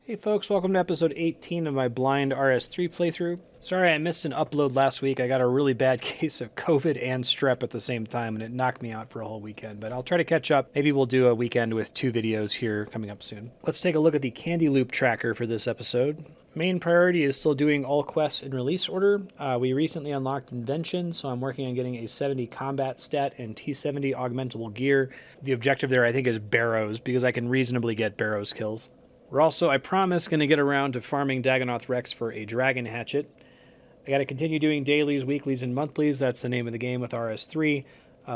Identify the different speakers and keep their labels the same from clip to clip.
Speaker 1: Hey folks, welcome to episode 18 of my blind RS3 playthrough. Sorry I missed an upload last week. I got a really bad case of COVID and strep at the same time and it knocked me out for a whole weekend, but I'll try to catch up. Maybe we'll do a weekend with 2 videos here coming up soon. Let's take a look at the Candy Loop tracker for this episode. Main priority is still doing all quests in release order. We recently unlocked Invention, so I'm working on getting a 70 combat stat and T70 augmentable gear. The objective there I think is Barrows, because I can reasonably get Barrows kills. We're also, I promise, going to get around to farming Dagonoth Rex for a Dragon Hatchet. I got to continue doing dailies, weeklies, and monthlies. That's the name of the game with RS3.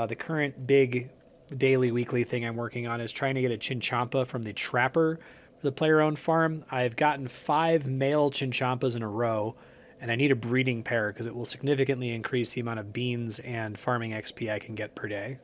Speaker 1: The current big daily, weekly thing I'm working on is trying to get a Chinchampa from the Trapper for the player-owned farm. I've gotten 5 male Chinchampas in a row, and I need a breeding pair because it will significantly increase the amount of beans and farming XP I can get per day.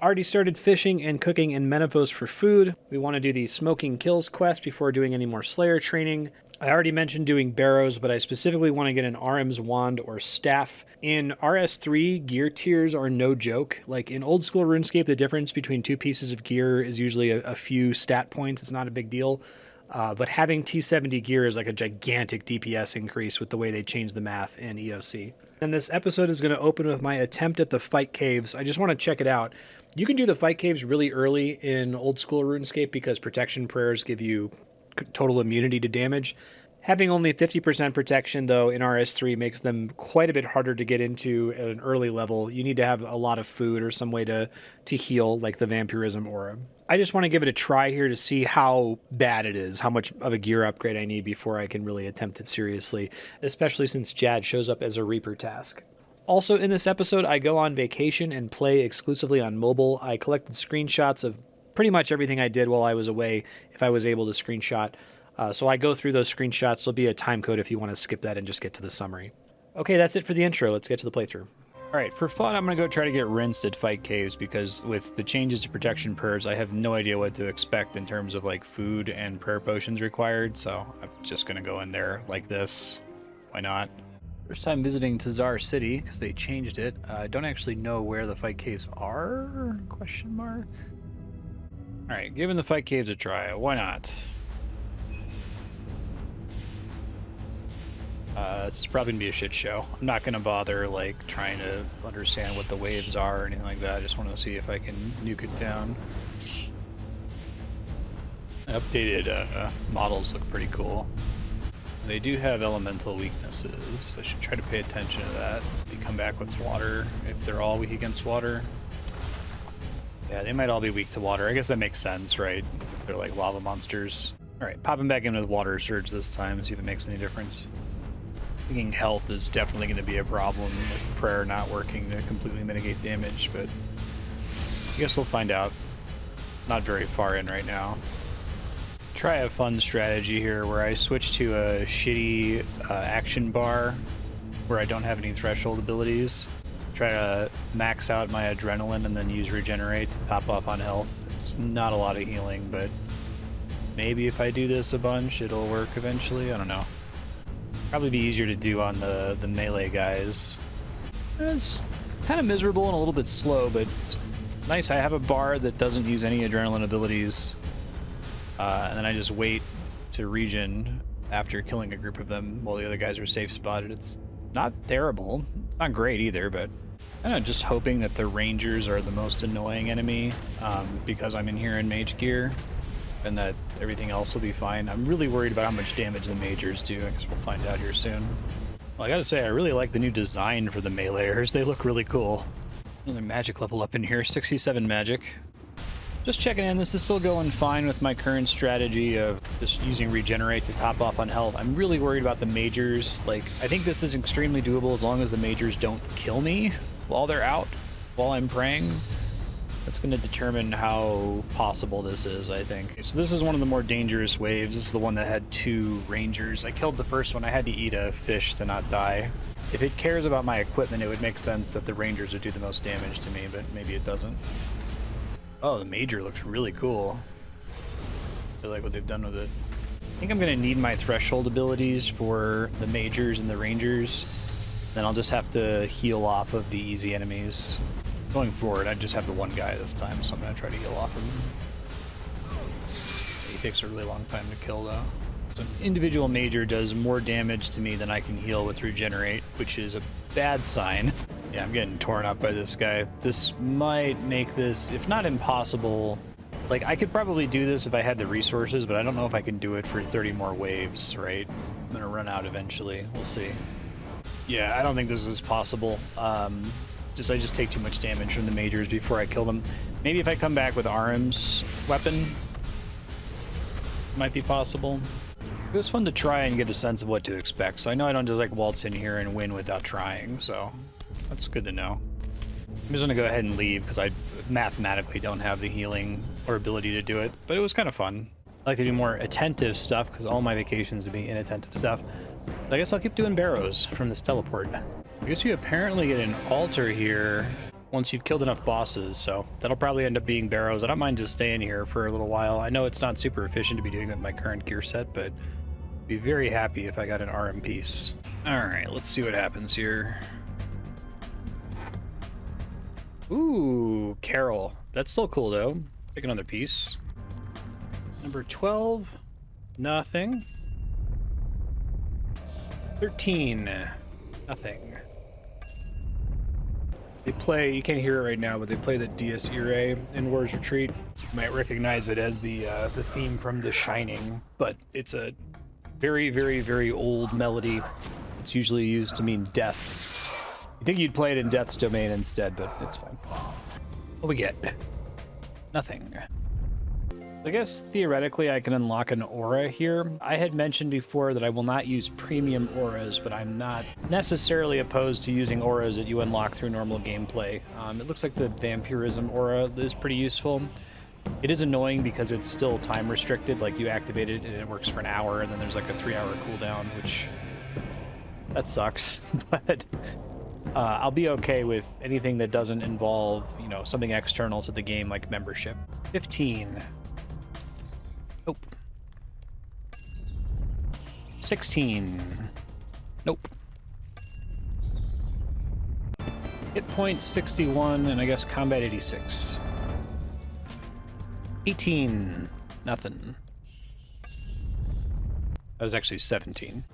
Speaker 1: Already started fishing and cooking in Menopause for food. We want to do the Smoking Kills quest before doing any more Slayer training. I already mentioned doing Barrows, but I specifically want to get an RM's Wand or Staff. In RS3, gear tiers are no joke. Like in old school RuneScape, the difference between 2 pieces of gear is usually a few stat points. It's not a big deal. But having T70 gear is like a gigantic DPS increase with the way they change the math in EOC. And this episode is going to open with my attempt at the Fight Caves. I just want to check it out. You can do the Fight Caves really early in old school RuneScape because protection prayers give you total immunity to damage. Having only 50% protection, though, in RS3 makes them quite a bit harder to get into at an early level. You need to have a lot of food or some way to heal, like the Vampirism Aura. I just want to give it a try here to see how bad it is, how much of a gear upgrade I need before I can really attempt it seriously, especially since Jad shows up as a Reaper task. Also in this episode, I go on vacation and play exclusively on mobile. I collected screenshots of pretty much everything I did while I was away, if I was able to screenshot. So I go through those screenshots. There'll be a time code if you want to skip that and just get to the summary. Okay, that's it for the intro. Let's get to the playthrough. All right, for fun, I'm going to go try to get rinsed at Fight Caves because with the changes to protection prayers, I have no idea what to expect in terms of like food and prayer potions required. So I'm just going to go in there like this. Why not? First time visiting Tazar City because they changed it. I don't actually know where the Fight Caves are? Question mark. All right, giving the Fight Caves a try. Why not? This is probably gonna be a shit show. I'm not gonna bother like trying to understand what the waves are or anything like that. I just want to see if I can nuke it down. Updated models look pretty cool. They do have elemental weaknesses. I should try to pay attention to that. They come back with water if they're all weak against water. Yeah, they might all be weak to water. I guess that makes sense, right? They're like lava monsters. All right, popping back into the water surge this time, see if it makes any difference. Thinking health is definitely going to be a problem with prayer not working to completely mitigate damage, but I guess we'll find out. Not very far in right now. Try a fun strategy here where I switch to a shitty action bar where I don't have any threshold abilities. Try to max out my adrenaline and then use regenerate to top off on health. It's not a lot of healing, but maybe if I do this a bunch it'll work eventually. I don't know. Probably be easier to do on the melee guys. It's kind of miserable and a little bit slow, but it's nice. I have a bar that doesn't use any adrenaline abilities, and then I just wait to regen after killing a group of them while the other guys are safe spotted. It's not terrible. It's not great either, but I don't know, just hoping that the rangers are the most annoying enemy because I'm in here in mage gear, and that everything else will be fine. I'm really worried about how much damage the majors do. I guess we'll find out here soon. Well, I gotta say, I really like the new design for the meleeers. They look really cool. Another magic level up in here, 67 magic. Just checking in, this is still going fine with my current strategy of just using regenerate to top off on health. I'm really worried about the majors. Like, I think this is extremely doable as long as the majors don't kill me while they're out, while I'm praying. That's going to determine how possible this is, I think. So this is one of the more dangerous waves. This is the one that had 2 rangers. I killed the first one. I had to eat a fish to not die. If it cares about my equipment, it would make sense that the rangers would do the most damage to me, but maybe it doesn't. Oh, the major looks really cool. I like what they've done with it. I think I'm going to need my threshold abilities for the majors and the rangers. Then I'll just have to heal off of the easy enemies. Going forward, I just have the one guy this time, so I'm going to try to heal off him. He takes a really long time to kill, though. An individual major does more damage to me than I can heal with regenerate, which is a bad sign. Yeah, I'm getting torn up by this guy. This might make this, if not impossible, like I could probably do this if I had the resources, but I don't know if I can do it for 30 more waves, right? I'm gonna run out eventually. We'll see. Yeah, I don't think this is possible. I just take too much damage from the majors before I kill them. Maybe if I come back with Arim's weapon, might be possible. It was fun to try and get a sense of what to expect, so I know I don't just like waltz in here and win without trying, so that's good to know. I'm just gonna go ahead and leave because I mathematically don't have the healing or ability to do it, but it was kind of fun. I like to do more attentive stuff because all my vacations would be inattentive stuff. So I guess I'll keep doing barrows from this teleport. I guess you apparently get an altar here once you've killed enough bosses, so that'll probably end up being barrows. I don't mind just staying here for a little while. I know it's not super efficient to be doing it with my current gear set, but I'd be very happy if I got an RM piece. Alright, let's see what happens here. Ooh, Carol. That's still cool though. Pick another piece. Number 12, nothing. 13, nothing. They play, you can't hear it right now, but they play the Dies Irae in War's Retreat. You might recognize it as the theme from The Shining, but it's a very, very, very old melody. It's usually used to mean death. You think you'd play it in Death's Domain instead, but it's fine. What we get? Nothing. I guess theoretically I can unlock an aura here. I had mentioned before that I will not use premium auras, but I'm not necessarily opposed to using auras that you unlock through normal gameplay. It looks like the vampirism aura is pretty useful. It is annoying because it's still time restricted, like you activate it and it works for an hour and then there's like a 3-hour cooldown, which that sucks. But I'll be okay with anything that doesn't involve, you know, something external to the game like membership. 15. Nope. 16. Nope. Hit point 61, and I guess combat 86. 18. Nothing. That was actually 17.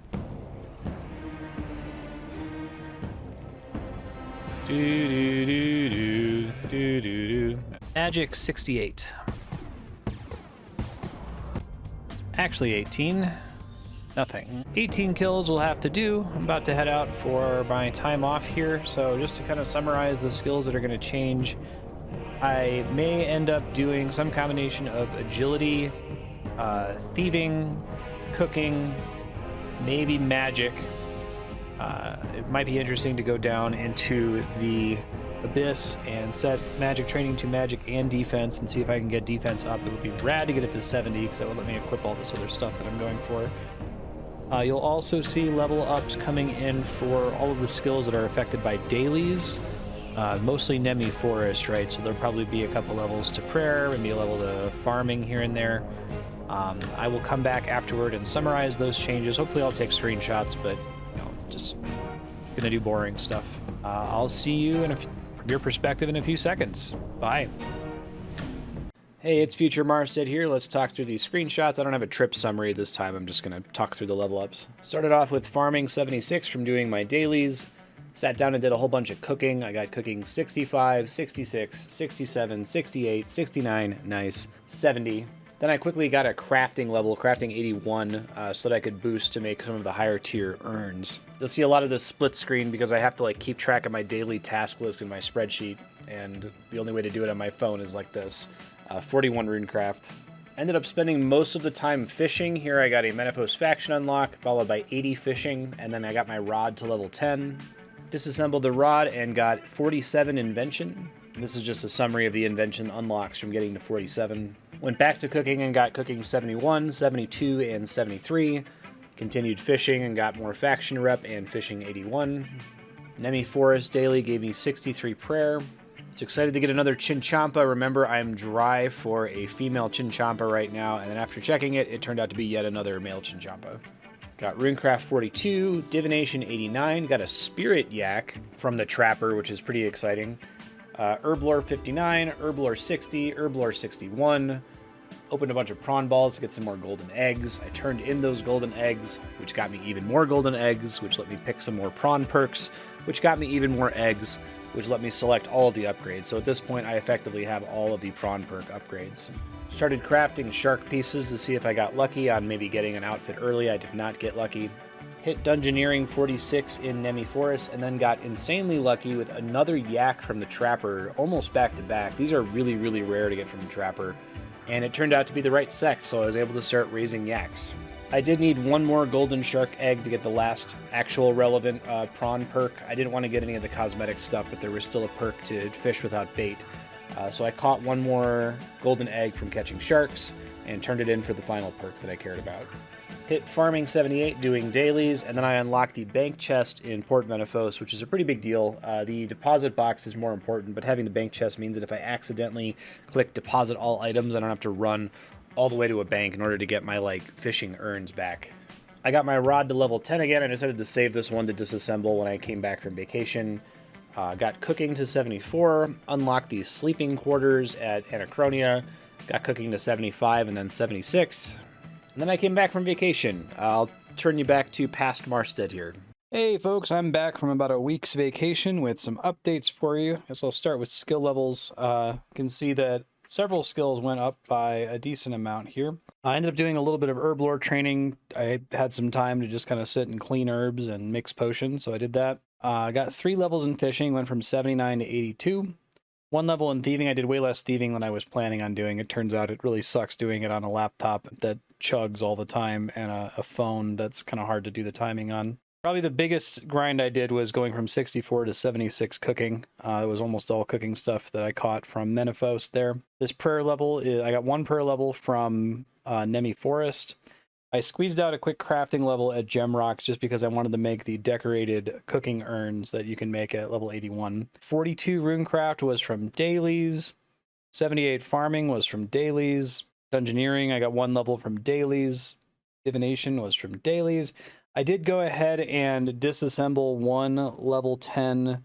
Speaker 1: Magic 68. Actually 18. Nothing. 18 kills will have to do. I'm about to head out for my time off here, so just to kind of summarize the skills that are going to change, I may end up doing some combination of agility, thieving, cooking, maybe magic. It might be interesting to go down into the Abyss and set magic training to magic and defense and see if I can get defense up. It would be rad to get it to 70 because that would let me equip all this other stuff that I'm going for. You'll also see level ups coming in for all of the skills that are affected by dailies, mostly Nemi Forest, right? So there'll probably be a couple levels to prayer, maybe a level to farming here and there. I will come back afterward and summarize those changes. Hopefully I'll take screenshots, but you know, just gonna do boring stuff. I'll see you from your perspective in a few seconds. Bye. Hey, it's Future Marstead here. Let's talk through these screenshots. I don't have a trip summary this time. I'm just going to talk through the level ups. Started off with farming 76 from doing my dailies. Sat down and did a whole bunch of cooking. I got cooking 65, 66, 67, 68, 69, nice, 70. Then I quickly got a crafting level, crafting 81, so that I could boost to make some of the higher tier urns. You'll see a lot of this split screen because I have to like keep track of my daily task list in my spreadsheet, and the only way to do it on my phone is like this. 41 runecraft. Ended up spending most of the time fishing. Here I got a Menaphos faction unlock, followed by 80 fishing, and then I got my rod to level 10. Disassembled the rod and got 47 invention. This is just a summary of the invention unlocks from getting to 47. Went back to cooking and got cooking 71, 72, and 73. Continued fishing and got more faction rep and fishing 81. Nemi Forest daily gave me 63 prayer. Was excited to get another Chinchompa. Remember, I'm dry for a female Chinchompa right now, and then after checking it, it turned out to be yet another male Chinchompa. Got Runecraft 42, Divination 89, got a Spirit Yak from the Trapper, which is pretty exciting. Herblore 59, Herblore 60, Herblore 61, Opened a bunch of prawn balls to get some more golden eggs. I turned in those golden eggs, which got me even more golden eggs, which let me pick some more prawn perks, which got me even more eggs, which let me select all of the upgrades. So at this point, I effectively have all of the prawn perk upgrades. Started crafting shark pieces to see if I got lucky on maybe getting an outfit early. I did not get lucky. Hit Dungeoneering 46 in Nemi Forest, and then got insanely lucky with another yak from the Trapper, almost back to back. These are really, really rare to get from the Trapper, and it turned out to be the right sex, so I was able to start raising yaks. I did need one more golden shark egg to get the last actual relevant prawn perk. I didn't want to get any of the cosmetic stuff, but there was still a perk to fish without bait. So I caught one more golden egg from catching sharks, and turned it in for the final perk that I cared about. Hit Farming 78 doing dailies, and then I unlocked the bank chest in Port Menefos, which is a pretty big deal. The deposit box is more important, but having the bank chest means that if I accidentally click deposit all items, I don't have to run all the way to a bank in order to get my, fishing urns back. I got my rod to level 10 again. I decided to save this one to disassemble when I came back from vacation. Got cooking to 74, unlocked the sleeping quarters at Anachronia, got cooking to 75 and then 76. And then I came back from vacation. I'll turn you back to past Marstead here. Hey folks, I'm back from about a week's vacation with some updates for you. Guess I'll start with skill levels. You can see that several skills went up by a decent amount here. I ended up doing a little bit of herb lore training. I had some time to just kind of sit and clean herbs and mix potions, so I did that. I got 3 levels in fishing, went from 79 to 82. 1 level in thieving. I did way less thieving than I was planning on doing. It turns out it really sucks doing it on a laptop that chugs all the time and a phone that's kind of hard to do the timing on. Probably the biggest grind I did was going from 64 to 76 cooking. It was almost all cooking stuff that I caught from Menefos there. This prayer level, I got 1 prayer level from Nemi Forest. I squeezed out a quick crafting level at Gemrocks just because I wanted to make the decorated cooking urns that you can make at level 81. 42 runecraft was from dailies. 78 farming was from dailies. Dungeoneering, I got 1 level from dailies. Divination was from dailies. I did go ahead and disassemble 1 level 10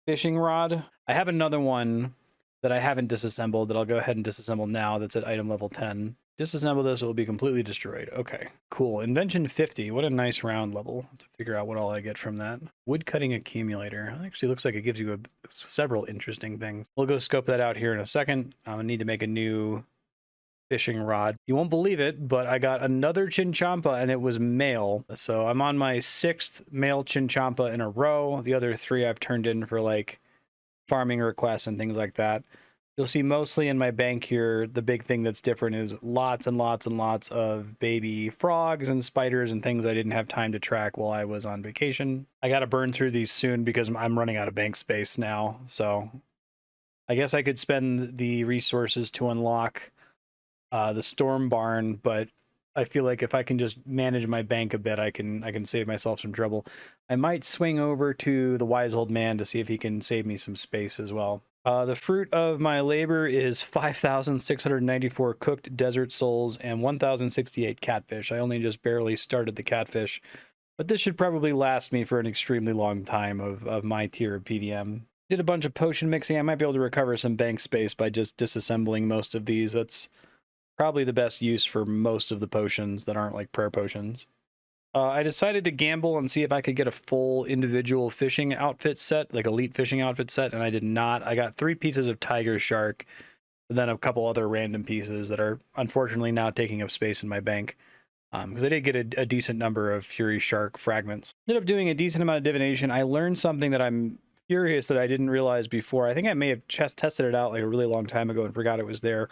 Speaker 1: fishing rod. I have another one that I haven't disassembled that I'll go ahead and disassemble now that's at item level 10. Disassemble this, it will be completely destroyed. Okay, cool. Invention 50, what a nice round level to figure out what all I get from that. Wood cutting accumulator. It actually looks like it gives you several interesting things. We'll go scope that out here in a second. I'm gonna need to make a new fishing rod. You won't believe it, but I got another Chinchompa and it was male. So I'm on my 6th male Chinchompa in a row. The other 3 I've turned in for farming requests and things like that. You'll see mostly in my bank here, the big thing that's different is lots and lots and lots of baby frogs and spiders and things I didn't have time to track while I was on vacation. I got to burn through these soon because I'm running out of bank space now. So I guess I could spend the resources to unlock the storm barn, but I feel like if I can just manage my bank a bit, I can save myself some trouble. I might swing over to the wise old man to see if he can save me some space as well. The fruit of my labor is 5,694 cooked desert souls and 1,068 catfish. I only just barely started the catfish, but this should probably last me for an extremely long time of my tier of PDM. Did a bunch of potion mixing. I might be able to recover some bank space by just disassembling most of these. That's probably the best use for most of the potions that aren't like prayer potions. I decided to gamble and see if I could get a full individual fishing outfit set, like elite fishing outfit set, and I did not. I got 3 pieces of tiger shark, and then a couple other random pieces that are unfortunately now taking up space in my bank, because I did get a decent number of fury shark fragments. Ended up doing a decent amount of divination. I learned something that I'm furious that I didn't realize before. I think I may have tested it out like a really long time ago and forgot it was there.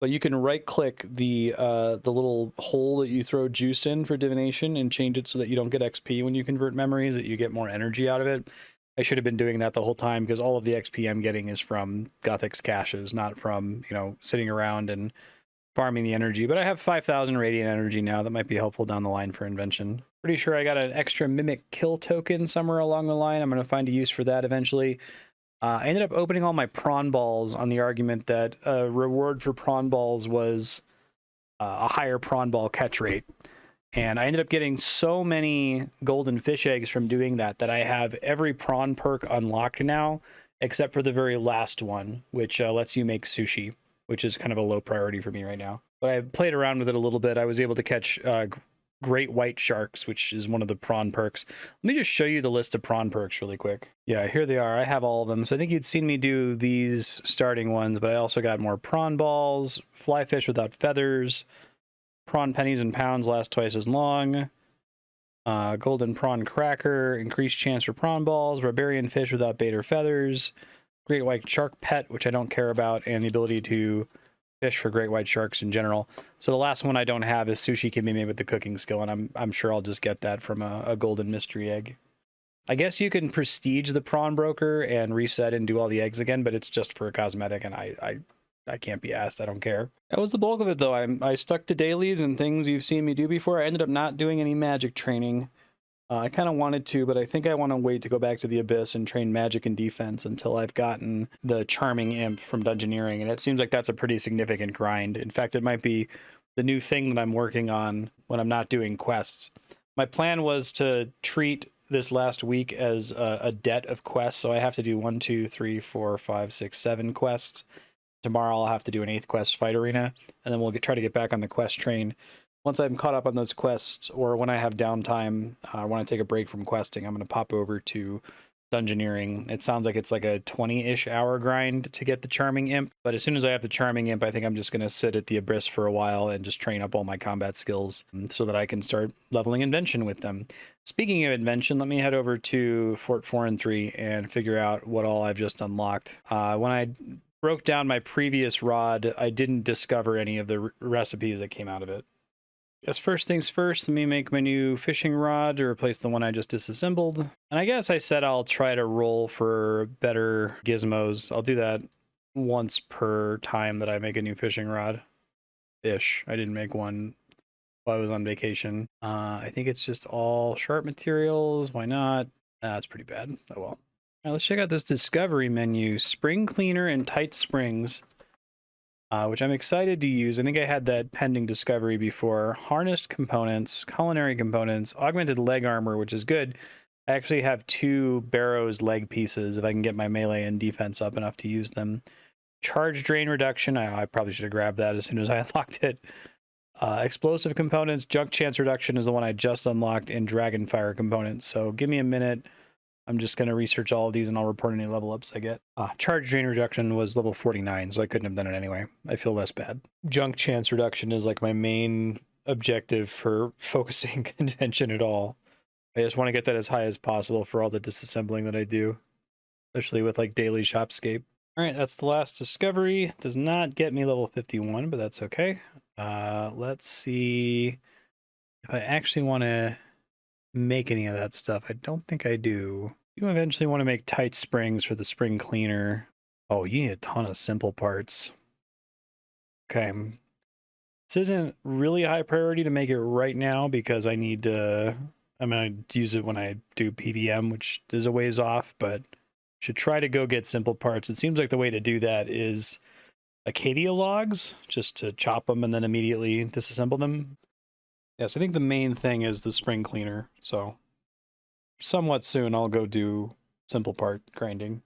Speaker 1: But you can right-click the little hole that you throw juice in for divination and change it so that you don't get XP when you convert memories, that you get more energy out of it. I should have been doing that the whole time because all of the XP I'm getting is from Gothic's caches, not from, sitting around and farming the energy. But I have 5,000 radiant energy now. That might be helpful down the line for invention. Pretty sure I got an extra mimic kill token somewhere along the line. I'm going to find a use for that eventually. I ended up opening all my prawn balls on the argument that a reward for prawn balls was a higher prawn ball catch rate. And I ended up getting so many golden fish eggs from doing that I have every prawn perk unlocked now, except for the very last one, which lets you make sushi, which is kind of a low priority for me right now. but I played around with it a little bit. I was able to catch great white sharks, which is one of the prawn perks. Let me just show you the list of prawn perks really quick. Yeah, here they are. I have all of them. So I think you'd seen me do these starting ones, but I also got more prawn balls, fly fish without feathers, prawn pennies and pounds last twice as long, golden prawn cracker, increased chance for prawn balls, barbarian fish without bait or feathers, great white shark pet, which I don't care about, and the ability to fish for great white sharks in general. So the last one I don't have is sushi can be made with the cooking skill, and I'm sure I'll just get that from a golden mystery egg. I guess you can prestige the prawn broker and reset and do all the eggs again, but it's just for a cosmetic, and I can't be asked. I don't care. That was the bulk of it, though. I stuck to dailies and things you've seen me do before. I ended up not doing any magic training. I kind of wanted to, but I think I want to wait to go back to the Abyss and train magic and defense until I've gotten the Charming Imp from Dungeoneering, and it seems like that's a pretty significant grind. In fact, it might be the new thing that I'm working on when I'm not doing quests. My plan was to treat this last week as a debt of quests, so I have to do 1, 2, 3, 4, 5, 6, 7 quests. Tomorrow I'll have to do an 8th quest, Fight Arena, and then we'll try to get back on the quest train. Once I'm caught up on those quests, or when I have downtime, I want to take a break from questing, I'm going to pop over to Dungeoneering. It sounds like it's like a 20-ish hour grind to get the Charming Imp, but as soon as I have the Charming Imp, I think I'm just going to sit at the Abyss for a while and just train up all my combat skills so that I can start leveling Invention with them. Speaking of Invention, let me head over to Fort 4 and 3 and figure out what all I've just unlocked. When I broke down my previous rod, I didn't discover any of the recipes that came out of it. Guess first things first, let me make my new fishing rod to replace the one I just disassembled. And I guess I said I'll try to roll for better gizmos. I'll do that once per time that I make a new fishing rod. Ish. I didn't make one while I was on vacation. I think it's just all sharp materials. Why not? That's pretty bad. Oh well. Now let's check out this discovery menu. Spring cleaner and tight springs. Which I'm excited to use. I think I had that pending discovery before. Harnessed components, culinary components, augmented leg armor, which is good. I actually have 2 Barrow's leg pieces if I can get my melee and defense up enough to use them. Charge drain reduction. I probably should have grabbed that as soon as I unlocked it. Explosive components, junk chance reduction is the one I just unlocked, and dragon fire components. So give me a minute. I'm just going to research all of these and I'll report any level ups I get. Charge drain reduction was level 49, so I couldn't have done it anyway. I feel less bad. Junk chance reduction is like my main objective for focusing convention at all. I just want to get that as high as possible for all the disassembling that I do, especially with like daily shopscape. All right, that's the last discovery. Does not get me level 51, but that's okay. Let's see if I actually want to make any of that stuff. I don't think I do. You eventually want to make tight springs for the spring cleaner. Oh, you need a ton of simple parts. Okay. This isn't really a high priority to make it right now because I need to, I'm going to use it when I do PVM, which is a ways off, but should try to go get simple parts. It seems like the way to do that is Acacia logs, just to chop them and then immediately disassemble them. Yes, I think the main thing is the spring cleaner, so somewhat soon I'll go do simple part grinding.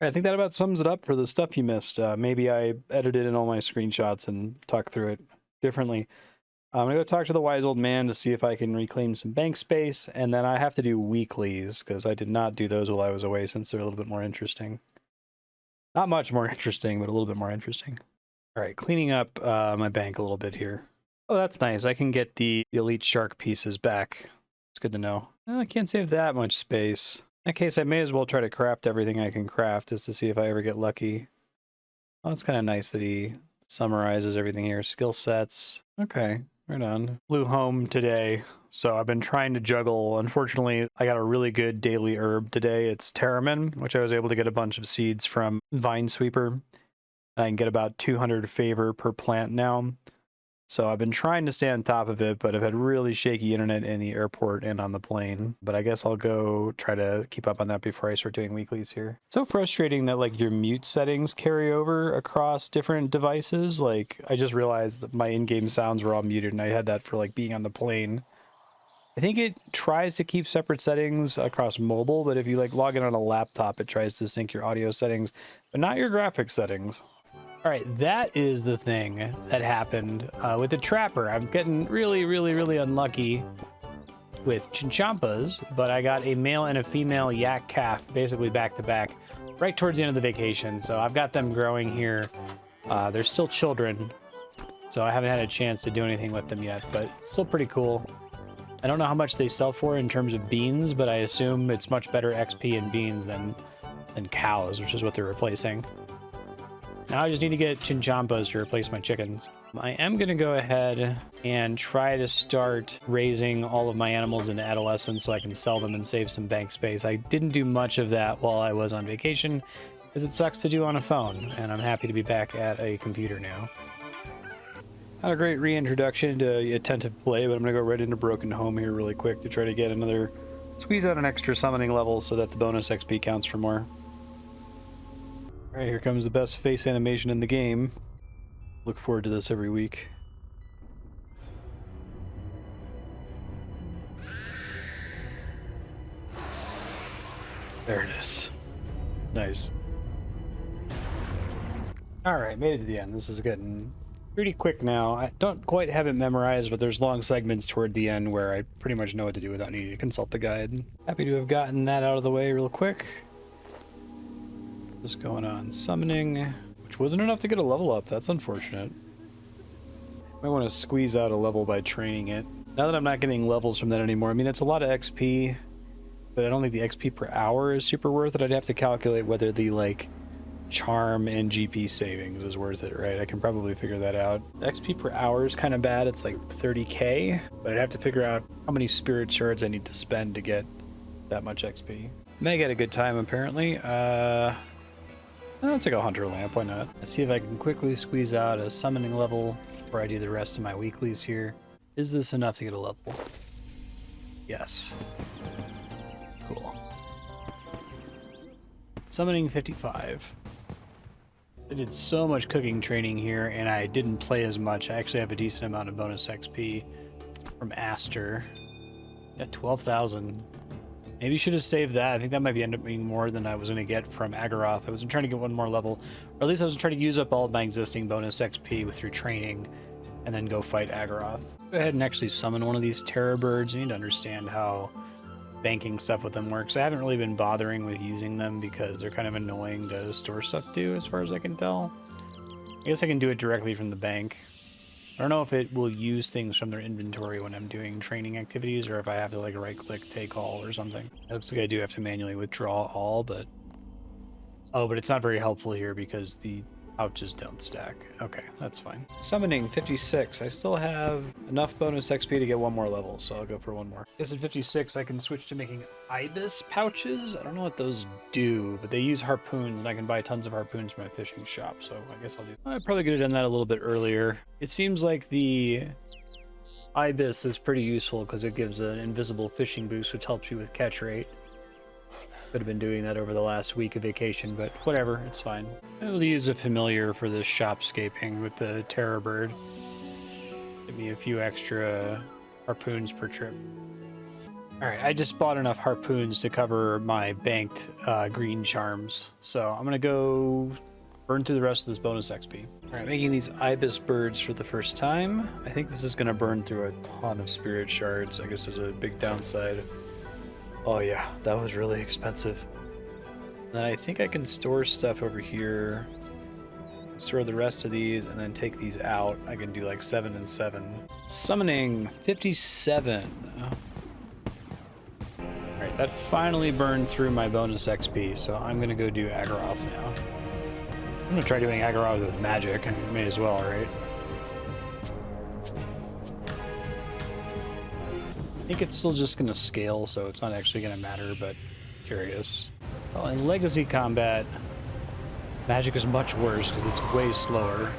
Speaker 1: I think that about sums it up for the stuff you missed. Maybe I edited in all my screenshots and talked through it differently. I'm going to go talk to the wise old man to see if I can reclaim some bank space, and then I have to do weeklies, because I did not do those while I was away since they're a little bit more interesting. Not much more interesting, but a little bit more interesting. All right, cleaning up my bank a little bit here. Oh, that's nice. I can get the elite shark pieces back. It's good to know. I can't save that much space. In that case, I may as well try to craft everything I can craft just to see if I ever get lucky. Oh, it's kind of nice that he summarizes everything here. Skill sets. Okay, right on. Flew home today, so I've been trying to juggle. Unfortunately, I got a really good daily herb today. It's Terramin, which I was able to get a bunch of seeds from Vine Sweeper. I can get about 200 favor per plant now. So I've been trying to stay on top of it, but I've had really shaky internet in the airport and on the plane. But I guess I'll go try to keep up on that before I start doing weeklies here. It's so frustrating that like your mute settings carry over across different devices. Like I just realized my in-game sounds were all muted and I had that for like being on the plane. I think it tries to keep separate settings across mobile, but if you like log in on a laptop, it tries to sync your audio settings, but not your graphics settings. All right, that is the thing that happened with the trapper. I'm getting really unlucky with chinchompas, but I got a male and a female yak calf basically back to back right towards the end of the vacation. So I've got them growing here. They're still children, so I haven't had a chance to do anything with them yet, but still pretty cool. I don't know how much they sell for in terms of beans, but I assume it's much better XP in beans than cows, which is what they're replacing. Now I just need to get chinchompas to replace my chickens. I am going to go ahead and try to start raising all of my animals into adolescence so I can sell them and save some bank space. I didn't do much of that while I was on vacation because it sucks to do on a phone, and I'm happy to be back at a computer now. Not a great reintroduction to attentive play, but I'm going to go right into Broken Home here really quick to try to get squeeze out an extra summoning level so that the bonus XP counts for more. Alright, here comes the best face animation in the game. Look forward to this every week. There it is. Nice. Alright, made it to the end. This is getting pretty quick now. I don't quite have it memorized, but there's long segments toward the end where I pretty much know what to do without needing to consult the guide. Happy to have gotten that out of the way real quick. Just going on summoning, which wasn't enough to get a level up. That's unfortunate. Might want to squeeze out a level by training it. Now that I'm not getting levels from that anymore, I mean, it's a lot of XP, but I don't think the XP per hour is super worth it. I'd have to calculate whether the, like, charm and GP savings is worth it, right? I can probably figure that out. The XP per hour is kind of bad. It's like 30k, but I'd have to figure out how many spirit shards I need to spend to get that much XP. May get a good time, apparently. I'll take a hunter lamp, why not? Let's see if I can quickly squeeze out a summoning level before I do the rest of my weeklies here. Is this enough to get a level? Yes. Cool. Summoning 55. I did so much cooking training here, and I didn't play as much. I actually have a decent amount of bonus XP from Aster. Got 12,000. Maybe should have saved that. I think that might end up being more than I was going to get from Agaroth. I wasn't trying to get one more level, or at least I was trying to use up all of my existing bonus XP through training and then go fight Agaroth. Go ahead and actually summon one of these terror birds. I need to understand how banking stuff with them works. I haven't really been bothering with using them because they're kind of annoying to store stuff to, as far as I can tell. I guess I can do it directly from the bank. I don't know if it will use things from their inventory when I'm doing training activities, or if I have to like right-click take all or something. It looks like I do have to manually withdraw all, but... Oh, but it's not very helpful here because the pouches don't stack. Okay, that's fine. Summoning 56. I still have enough bonus XP to get one more level, so I'll go for one more. I guess at 56 I can switch to making ibis pouches. I don't know what those do, but they use harpoons, and I can buy tons of harpoons from my fishing shop, so I guess I'll do that. I probably could have done that a little bit earlier. It seems like the ibis is pretty useful because it gives an invisible fishing boost, which helps you with catch rate. Could have been doing that over the last week of vacation, but whatever, it's fine. I'll use a familiar for this shopscaping with the terror bird. Give me a few extra harpoons per trip. Alright, I just bought enough harpoons to cover my banked green charms, so I'm gonna go burn through the rest of this bonus XP. Alright, making these ibis birds for the first time. I think this is gonna burn through a ton of spirit shards. I guess there's a big downside. Oh yeah, that was really expensive. Then I think I can store stuff over here. Store the rest of these and then take these out. I can do like 7 and 7. Summoning 57. Alright, that finally burned through my bonus XP, so I'm gonna go do Agaroth now. I'm gonna try doing Agaroth with magic. I may as well, right? I think it's still just going to scale, so it's not actually going to matter, but curious. Well, in Legacy combat, magic is much worse because it's way slower.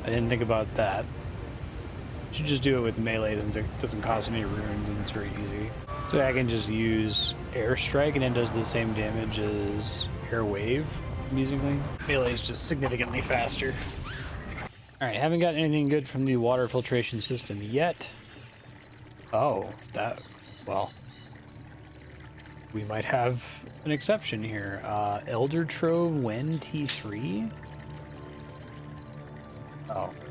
Speaker 1: I didn't think about that. You should just do it with melee since it doesn't cost any runes and it's very easy. So I can just use Air Strike and it does the same damage as Air Wave, amusingly. Melee is just significantly faster. Alright, haven't got anything good from the water filtration system yet. Oh, that, well, we might have an exception here. Elder Trove Wen T3?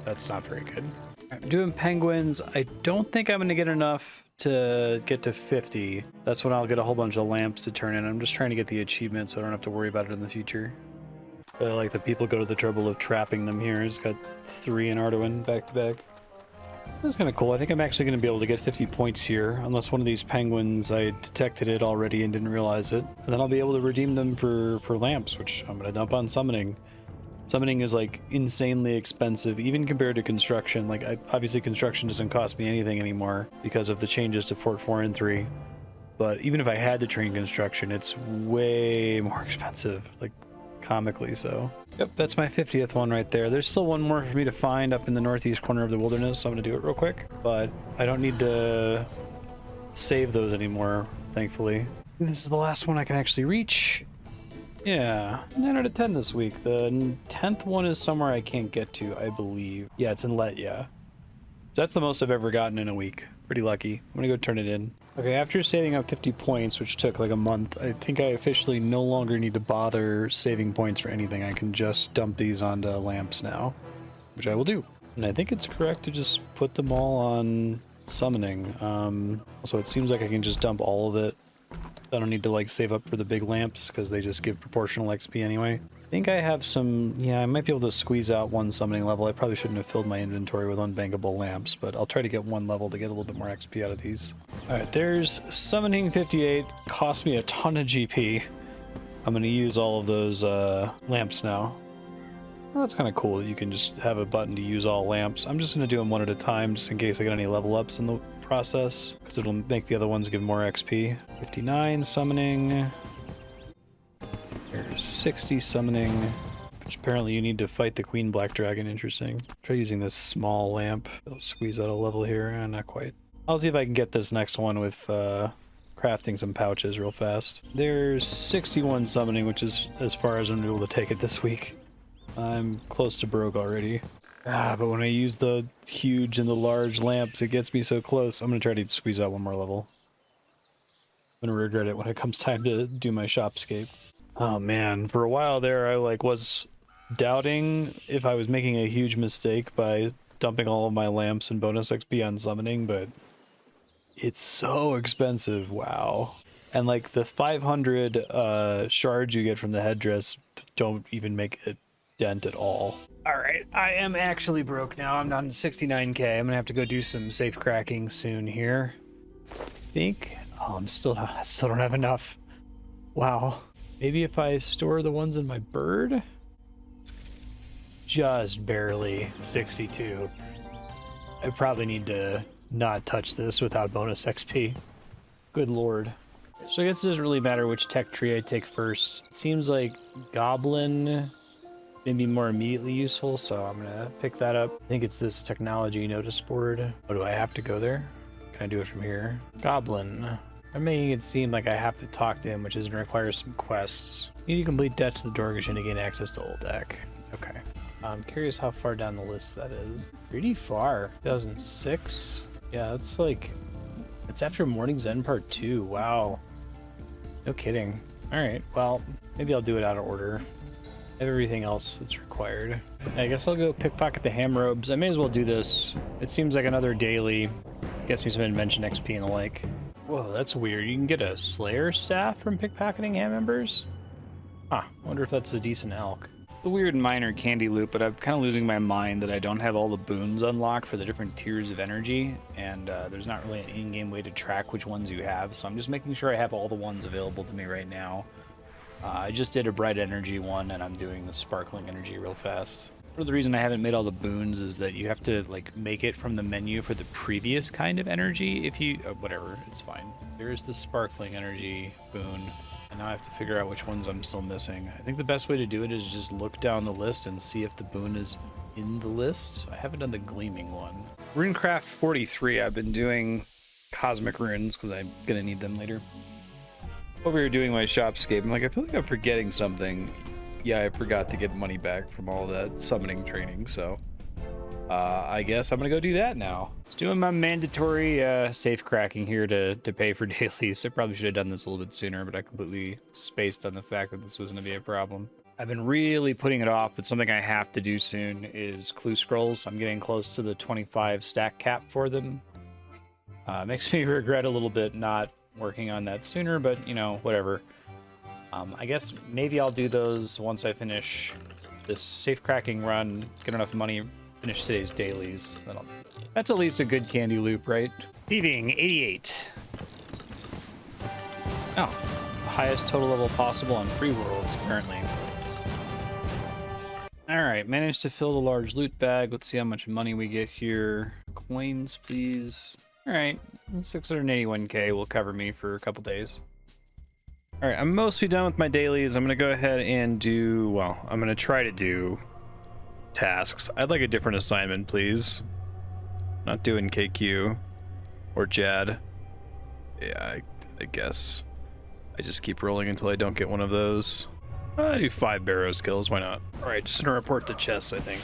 Speaker 1: That's not very good. I'm doing penguins. I don't think I'm going to get enough to get to 50. That's when I'll get a whole bunch of lamps to turn in. I'm just trying to get the achievement so I don't have to worry about it in the future. I like that people go to the trouble of trapping them here. It's got 3 in Arduin back to back. That's kind of cool. I think I'm actually going to be able to get 50 points here, unless one of these penguins, I detected it already and didn't realize it. And then I'll be able to redeem them for lamps, which I'm going to dump on summoning. Summoning is like insanely expensive, even compared to construction. Like, obviously construction doesn't cost me anything anymore because of the changes to Fort 4 and 3. But even if I had to train construction, it's way more expensive, like comically so. Yep, that's my 50th one right there. There's still one more for me to find up in the northeast corner of the wilderness, so I'm gonna do it real quick. But I don't need to save those anymore, thankfully. This is the last one I can actually reach. Yeah, 9 out of 10 this week. The 10th one is somewhere I can't get to, I believe. Yeah, it's in Letya. That's the most I've ever gotten in a week. Pretty lucky. I'm gonna go turn it in. Okay, after saving up 50 points, which took like a month, I think I officially no longer need to bother saving points for anything. I can just dump these onto lamps now, which I will do. And I think it's correct to just put them all on summoning. So it seems like I can just dump all of it. I don't need to like save up for the big lamps because they just give proportional XP anyway. I think I have some, yeah, I might be able to squeeze out one summoning level. I probably shouldn't have filled my inventory with unbankable lamps, but I'll try to get one level to get a little bit more XP out of these. All right, there's summoning 58. Cost me a ton of GP. I'm going to use all of those lamps now. Well, that's kind of cool that you can just have a button to use all lamps. I'm just going to do them one at a time just in case I get any level ups in the process, because it'll make the other ones give more XP. 59 summoning. There's 60 summoning, which apparently you need to fight the Queen Black Dragon. Interesting. Try using this small lamp. It'll squeeze out a level here, and not quite. I'll see if I can get this next one with crafting some pouches real fast. There's 61 summoning, which is as far as I'm able to take it this week. I'm close to broke already. But when I use the huge and the large lamps, it gets me so close. I'm going to try to squeeze out one more level. I'm going to regret it when it comes time to do my shopscape. Oh man, for a while there I was doubting if I was making a huge mistake by dumping all of my lamps and bonus XP on summoning, but it's so expensive, wow. And like the 500 shards you get from the headdress don't even make a dent at all. All right, I am actually broke now. I'm down to 69k. I'm gonna have to go do some safe cracking soon here. I think. Oh, I still don't have enough. Wow. Maybe if I store the ones in my bird? Just barely 62. I probably need to not touch this without bonus XP. Good lord. So I guess it doesn't really matter which tech tree I take first. It seems like Goblin may be more immediately useful, so I'm gonna pick that up. I think it's this technology notice board. Oh, do I have to go there? Can I do it from here? Goblin. I'm making it seem like I have to talk to him, which is gonna require some quests. Need to complete debt to the Dorgeshuun to gain access to old deck. Okay. I'm curious how far down the list that is. Pretty far. 2006? Yeah, that's like... It's after Morning's End Part 2. Wow. No kidding. Alright, well, maybe I'll do it out of order. I have everything else that's required. I guess I'll go pickpocket the ham robes. I may as well do this. It seems like another daily. Gets me some invention XP and the like. Whoa, that's weird. You can get a Slayer staff from pickpocketing ham members? Huh, I wonder if that's a decent elk. The weird minor candy loop, but I'm kind of losing my mind that I don't have all the boons unlocked for the different tiers of energy, and there's not really an in-game way to track which ones you have, so I'm just making sure I have all the ones available to me right now. I just did a bright energy one, and I'm doing the sparkling energy real fast. Part of the reason I haven't made all the boons is that you have to like make it from the menu for the previous kind of energy. If you whatever, it's fine. There's the sparkling energy boon, and now I have to figure out which ones I'm still missing. I think the best way to do it is just look down the list and see if the boon is in the list. I haven't done the gleaming one. Runecraft 43. I've been doing cosmic runes because I'm gonna need them later. Over here doing my shopscape, I'm like, I feel like I'm forgetting something. Yeah, I forgot to get money back from all that summoning training, so I guess I'm gonna go do that now. Just doing my mandatory safe cracking here to pay for dailies. I probably should have done this a little bit sooner, but I completely spaced on the fact that this was gonna be a problem. I've been really putting it off, but something I have to do soon is clue scrolls. I'm getting close to the 25 stack cap for them. Makes me regret a little bit not working on that sooner, but you know, whatever. I guess maybe I'll do those once I finish this safe cracking run, get enough money, finish today's dailies. That's at least a good candy loop, right? Thieving 88. Oh, the highest total level possible on free worlds, apparently. Alright, managed to fill the large loot bag. Let's see how much money we get here. Coins, please. Alright, 681k will cover me for a couple days. Alright, I'm mostly done with my dailies. I'm going to go ahead and do, well, I'm going to try to do tasks. I'd like a different assignment, please. Not doing KQ or Jad. Yeah, I guess. I just keep rolling until I don't get one of those. I do 5 barrow skills, why not? Alright, just gonna report the chests, I think.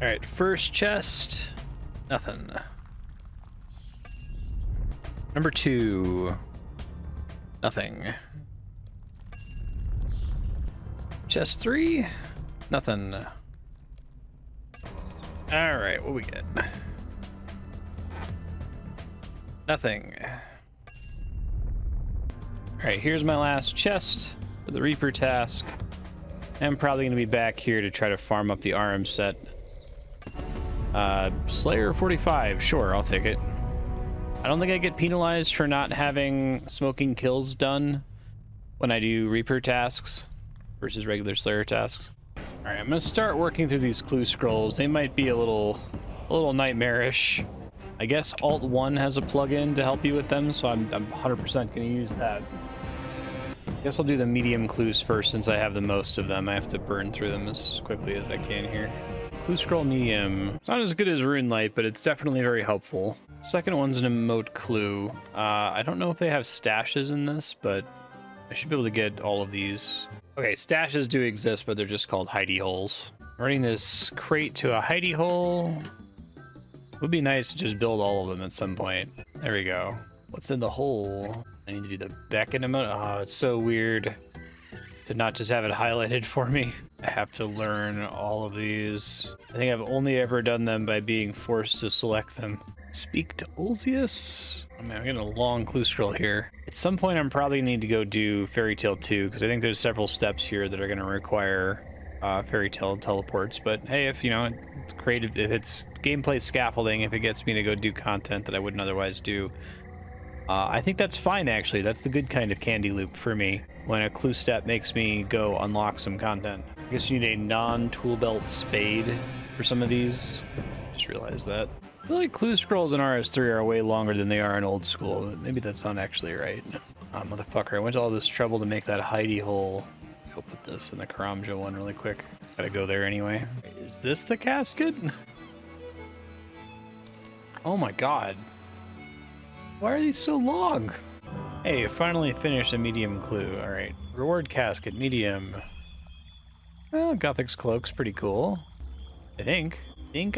Speaker 1: Alright, first chest, nothing. Number 2, nothing. Chest 3, nothing. Alright, what we get? Nothing. Alright, here's my last chest for the Reaper task. I'm probably going to be back here to try to farm up the RM set. Slayer 45, sure, I'll take it. I don't think I get penalized for not having smoking kills done when I do Reaper tasks versus regular Slayer tasks. Alright, I'm going to start working through these clue scrolls. They might be a little nightmarish. I guess Alt-1 has a plugin to help you with them, so I'm 100% going to use that. I guess I'll do the medium clues first since I have the most of them. I have to burn through them as quickly as I can here. Clue scroll medium. It's not as good as Rune Light, but it's definitely very helpful. Second one's an emote clue. I don't know if they have stashes in this, but I should be able to get all of these. Okay, stashes do exist, but they're just called hidey holes. Running this crate to a hidey hole. Would be nice to just build all of them at some point. There we go. What's in the hole? I need to do the beckon emote. Oh, it's so weird to not just have it highlighted for me. I have to learn all of these. I think I've only ever done them by being forced to select them. Speak to Olzius. Oh man, I'm getting a long clue scroll here. At some point, I'm probably gonna need to go do Fairy Tale 2 because I think there's several steps here that are gonna require Fairy Tale teleports. But hey, if you know, it's creative, if it's gameplay scaffolding, if it gets me to go do content that I wouldn't otherwise do, I think that's fine, actually. That's the good kind of candy loop for me, when a clue step makes me go unlock some content. I guess you need a non-tool belt spade for some of these. Just realized that. I feel like clue scrolls in RS3 are way longer than they are in old school. Maybe that's not actually right. Motherfucker, I went to all this trouble to make that hidey hole. I'll put this in the Karamja one really quick. Gotta go there anyway. Is this the casket? Oh my god. Why are these so long? Hey, finally finished a medium clue. Alright. Reward casket, medium. Well, Gothic's cloak's pretty cool. I think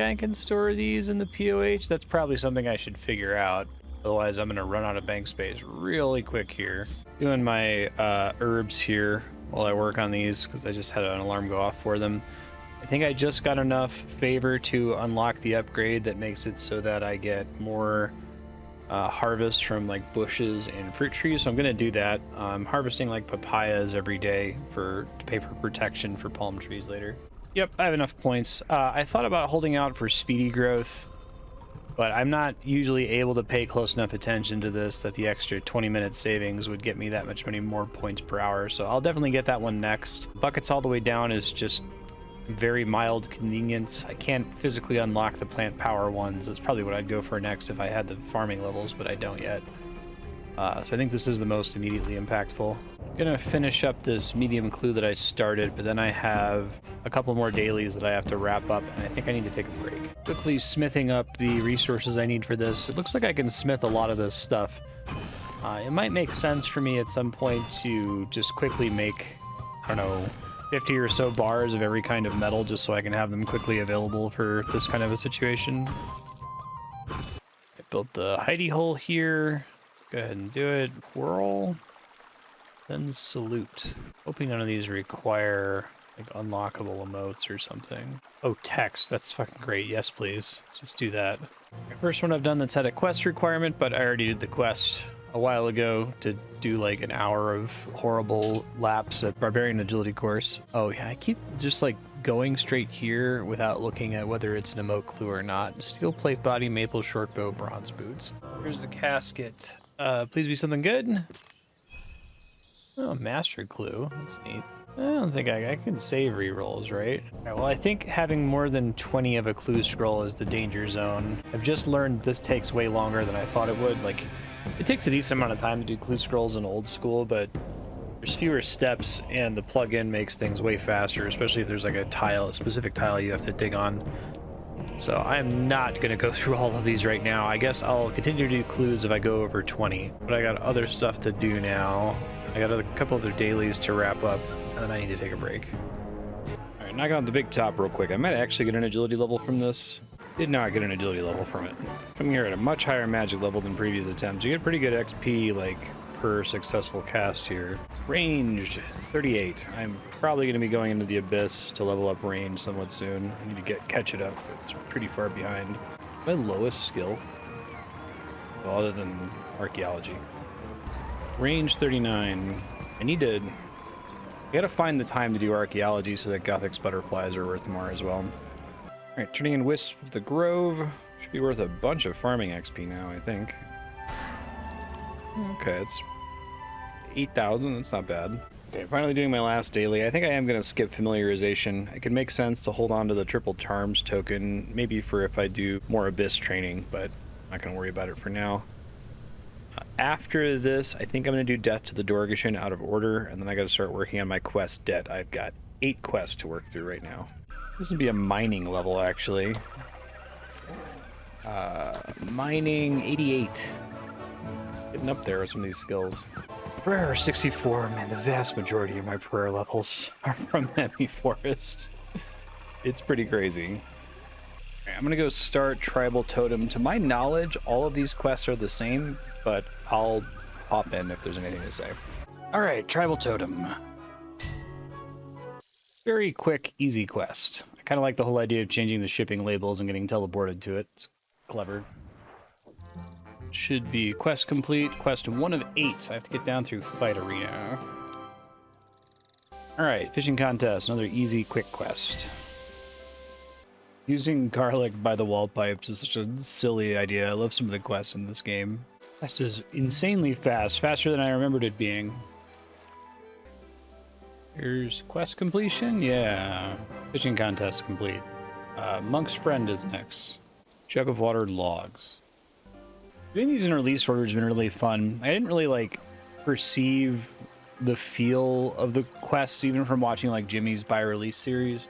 Speaker 1: I can store these in the POH. That's probably something I should figure out. Otherwise, I'm gonna run out of bank space really quick here. Doing my herbs here while I work on these because I just had an alarm go off for them. I think I just got enough favor to unlock the upgrade that makes it so that I get more harvest from like bushes and fruit trees, so I'm gonna do that. I'm harvesting like papayas every day to pay for protection for palm trees later. Yep, I have enough points. I thought about holding out for speedy growth, but I'm not usually able to pay close enough attention to this that the extra 20-minute savings would get me that much many more points per hour, so I'll definitely get that one next. Buckets all the way down is just very mild convenience. I can't physically unlock the plant power ones. That's probably what I'd go for next if I had the farming levels, but I don't yet. So I think this is the most immediately impactful. I'm gonna finish up this medium clue that I started, but then I have a couple more dailies that I have to wrap up, and I think I need to take a break. Quickly smithing up the resources I need for this. It looks like I can smith a lot of this stuff. It might make sense for me at some point to just quickly make, I don't know, 50 or so bars of every kind of metal just so I can have them quickly available for this kind of a situation. I built the hidey hole here. Go ahead and do it. Whirl. Then salute. Hoping none of these require like unlockable emotes or something. Oh, text. That's fucking great. Yes, please. Let's just do that. The first one I've done that's had a quest requirement, but I already did the quest a while ago to do like an hour of horrible laps at Barbarian Agility course. Oh yeah, I keep just like going straight here without looking at whether it's an emote clue or not. Steel plate body, maple short bow, bronze boots. Here's the casket. Please be something good. Oh, master clue. That's neat. I don't think I can save rerolls, right? Alright, well, I think having more than 20 of a clue scroll is the danger zone. I've just learned this takes way longer than I thought it would. Like, it takes a decent amount of time to do clue scrolls in old school, but there's fewer steps and the plugin makes things way faster, especially if there's like a specific tile you have to dig on. So I am not going to go through all of these right now. I guess I'll continue to do clues if I go over 20, but I got other stuff to do now. I got a couple other dailies to wrap up, and then I need to take a break. All right, knock out the big top real quick. I might actually get an agility level from this. Did not get an agility level from it. Coming here at a much higher magic level than previous attempts. You get pretty good XP, like, per successful cast here. Ranged, 38. I'm probably going to be going into the Abyss to level up range somewhat soon. I need to catch it up. It's pretty far behind. My lowest skill? Well, other than archaeology. Range 39. I gotta find the time to do archaeology so that Gothic's butterflies are worth more as well. Alright, turning in Wisp of the Grove. Should be worth a bunch of farming XP now, I think. Okay, it's 8,000, that's not bad. Okay, finally doing my last daily. I think I am gonna skip familiarization. It could make sense to hold on to the triple charms token, maybe for if I do more Abyss training, but I'm not gonna worry about it for now. After this, I think I'm going to do Death to the Dorgeshuun out of order, and then I got to start working on my quest debt. I've got 8 quests to work through right now. This would be a mining level, actually. Mining 88. Getting up there with some of these skills. Prayer 64, man, the vast majority of my prayer levels are from Hemi Forest. It's pretty crazy. I'm going to go start Tribal Totem. To my knowledge, all of these quests are the same, but I'll hop in if there's anything to say. Alright, Tribal Totem. Very quick, easy quest. I kind of like the whole idea of changing the shipping labels and getting teleported to it. It's clever. Should be quest complete. Quest 1 of 8. I have to get down through Fight Arena. Alright, fishing contest. Another easy, quick quest. Using garlic by the wall pipes is such a silly idea. I love some of the quests in this game. Quest is insanely fast, faster than I remembered it being. Here's quest completion, yeah. Fishing contest complete. Monk's Friend is next. Jug of water logs. Doing these in release order has been really fun. I didn't really like perceive the feel of the quests even from watching like Jimmy's by release series.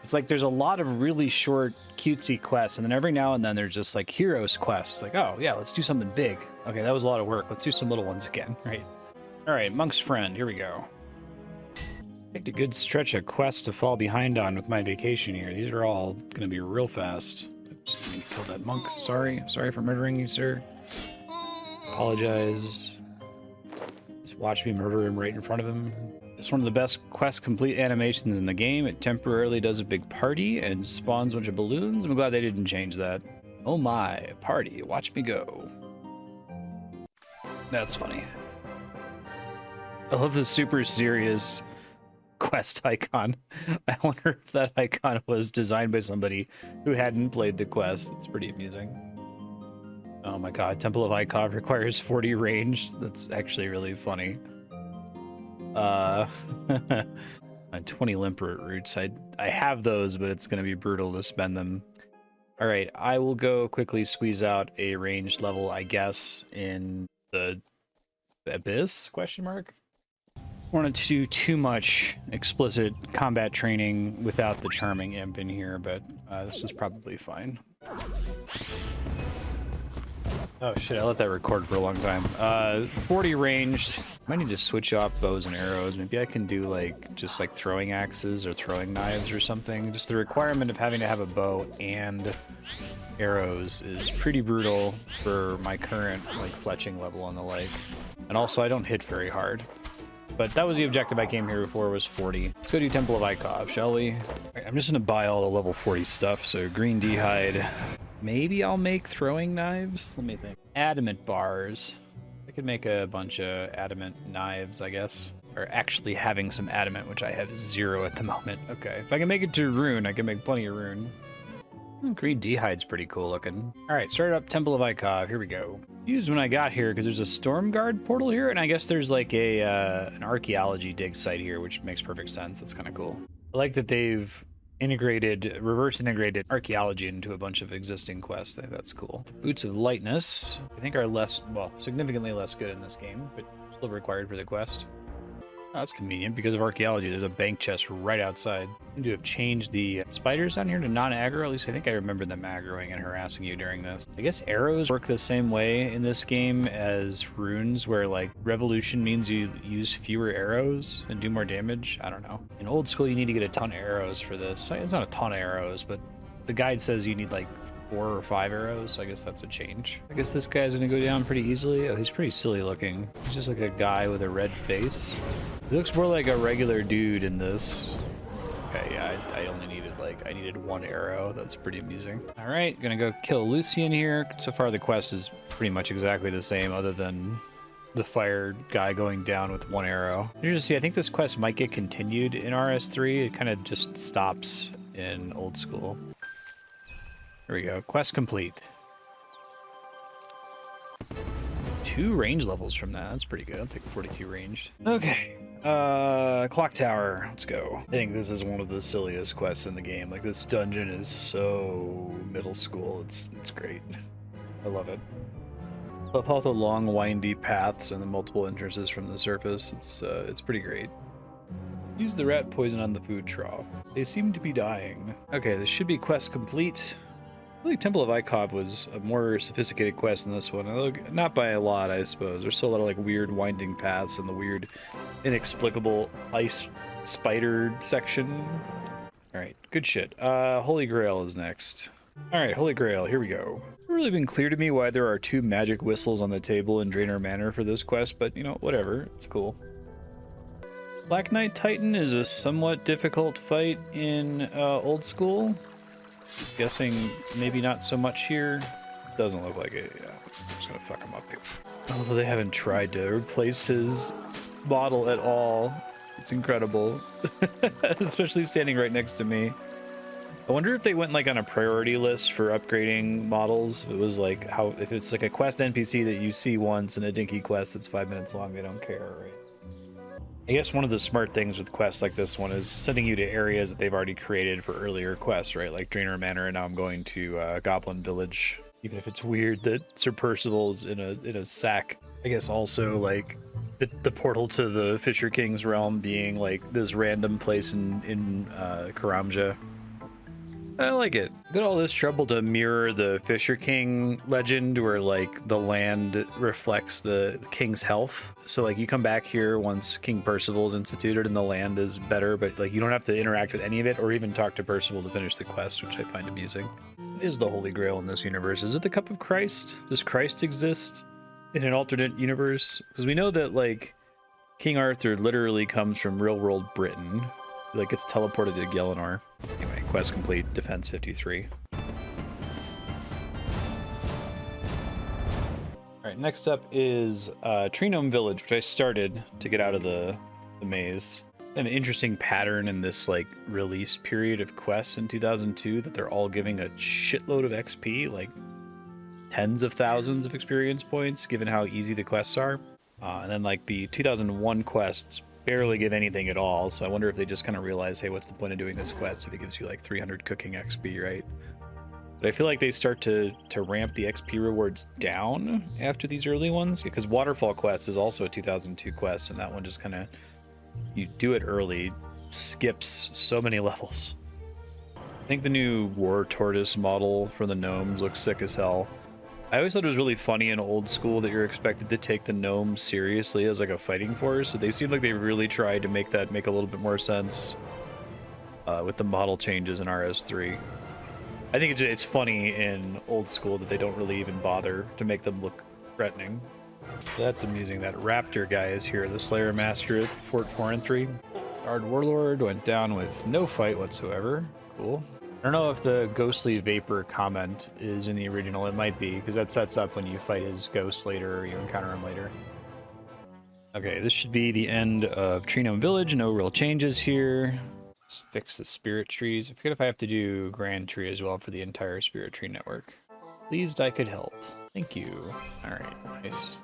Speaker 1: It's like there's a lot of really short, cutesy quests, and then every now and then there's just like heroes quests. Like, oh yeah, let's do something big. Okay, that was a lot of work. Let's do some little ones again, right? All right, Monk's Friend, here we go. Picked a good stretch of quests to fall behind on with my vacation here. These are all gonna be real fast. Oops, I need to kill that monk. Sorry for murdering you, sir. Apologize. Just watch me murder him right in front of him. It's one of the best quest complete animations in the game. It temporarily does a big party and spawns a bunch of balloons. I'm glad they didn't change that. Oh my, a party. Watch me go. That's funny. I love the super serious quest icon. I wonder if that icon was designed by somebody who hadn't played the quest. It's pretty amusing. Oh my god, Temple of Icon requires 40 range. That's actually really funny. 20 Limpert roots. I have those, but it's going to be brutal to spend them. All right, I will go quickly squeeze out a ranged level, I guess, in the Abyss, question mark? Wanted to do too much explicit combat training without the Charming Imp in here, but this is probably fine. Oh shit, I let that record for a long time. 40 ranged. Might need to switch off bows and arrows. Maybe I can do like just like throwing axes or throwing knives or something. Just the requirement of having to have a bow and arrows is pretty brutal for my current like fletching level and the like. And also I don't hit very hard. But that was the objective I came here before, was 40. Let's go do Temple of Ikov, shall we? Right, I'm just gonna buy all the level 40 stuff. So green d'hide. Maybe I'll make throwing knives. Let me think. Adamant bars. I could make a bunch of adamant knives, I guess. Or actually having some adamant, which I have 0 at the moment. Okay, if I can make it to rune, I can make plenty of rune. Green d'hide's pretty cool looking. All right, start up Temple of Ikov. Here we go. Used when I got here because there's a storm guard portal here, and I guess there's like a an archaeology dig site here, which makes perfect sense. That's kind of cool. I like that they've reverse integrated archaeology into a bunch of existing quests. I think that's cool. Boots of Lightness, I think are significantly less good in this game, but still required for the quest. Oh, that's convenient. Because of archaeology, there's a bank chest right outside. I do have changed the spiders down here to non-aggro. At least I think I remember them aggroing and harassing you during this. I guess arrows work the same way in this game as runes, where like revolution means you use fewer arrows and do more damage. I don't know. In old school, you need to get a ton of arrows for this. It's not a ton of arrows, but the guide says you need like 4 or 5 arrows, so I guess that's a change. I guess this guy's gonna go down pretty easily. Oh, he's pretty silly looking. He's just like a guy with a red face. He looks more like a regular dude in this. Okay, yeah, I needed 1 arrow. That's pretty amusing. All right, gonna go kill Lucian here. So far the quest is pretty much exactly the same, other than the fire guy going down with 1 arrow. You just see, I think this quest might get continued in RS3. It kind of just stops in old school. There we go, quest complete. 2 range levels from that. That's pretty good. I'll take 42 ranged. Okay. Clock tower. Let's go. I think this is one of the silliest quests in the game. Like, this dungeon is so middle school. It's great. I love it. Love all the long, windy paths and the multiple entrances from the surface. It's pretty great. Use the rat poison on the food trough. They seem to be dying. Okay, this should be quest complete. I feel like Temple of Ikov was a more sophisticated quest than this one. Not by a lot, I suppose. There's still a lot of like weird winding paths and the weird, inexplicable ice spider section. All right, good shit. Holy Grail is next. All right, Holy Grail, here we go. It's really been clear to me why there are 2 magic whistles on the table in Draenor Manor for this quest, but you know, whatever, it's cool. Black Knight Titan is a somewhat difficult fight in old school. Guessing maybe not so much here. Doesn't look like it. Yeah, I'm just gonna fuck him up here. Although they haven't tried to replace his model at all. It's incredible. Especially standing right next to me. I wonder if they went like on a priority list for upgrading models. It was like if it's like a quest NPC that you see once in a dinky quest that's 5 minutes long, they don't care, right? I guess one of the smart things with quests like this one is sending you to areas that they've already created for earlier quests, right? Like Draenor Manor, and now I'm going to Goblin Village. Even if it's weird that Sir Percival's in a sack. I guess also like the portal to the Fisher King's realm being like this random place in Karamja. I like it. Got all this trouble to mirror the Fisher King legend where like the land reflects the king's health. So like you come back here once King Percival is instituted and the land is better, but like you don't have to interact with any of it or even talk to Percival to finish the quest, which I find amusing. What is the Holy Grail in this universe? Is it the Cup of Christ? Does Christ exist in an alternate universe? Because we know that like King Arthur literally comes from real world Britain. Like gets teleported to Gielinor. Anyway, quest complete, defense 53. Alright, next up is Treenome Village, which I started to get out of the maze. An interesting pattern in this like release period of quests in 2002 that they're all giving a shitload of XP, like tens of thousands of experience points, given how easy the quests are. And then like the 2001 quests barely give anything at all, so I wonder if they just kind of realize, hey, what's the point of doing this quest if it gives you like 300 cooking XP, right? But I feel like they start to ramp the XP rewards down after these early ones, because Waterfall Quest is also a 2002 quest, and that one just kind of, you do it early, skips so many levels. I think the new War Tortoise model for the gnomes looks sick as hell. I always thought it was really funny in old school that you're expected to take the gnomes seriously as like a fighting force. So they seem like they really tried to make that make a little bit more sense with the model changes in RS3. I think it's funny in old school that they don't really even bother to make them look threatening. That's amusing. That Raptor guy is here, the Slayer Master at Fort 4 and 3. Guard Warlord went down with no fight whatsoever. Cool. I don't know if the Ghostly Vapor comment is in the original. It might be, because that sets up when you fight his ghost later or you encounter him later. Okay, this should be the end of Tree Gnome Village. No real changes here. Let's fix the spirit trees. I forget if I have to do Grand Tree as well for the entire spirit tree network. Pleased I could help. Thank you. Alright, nice.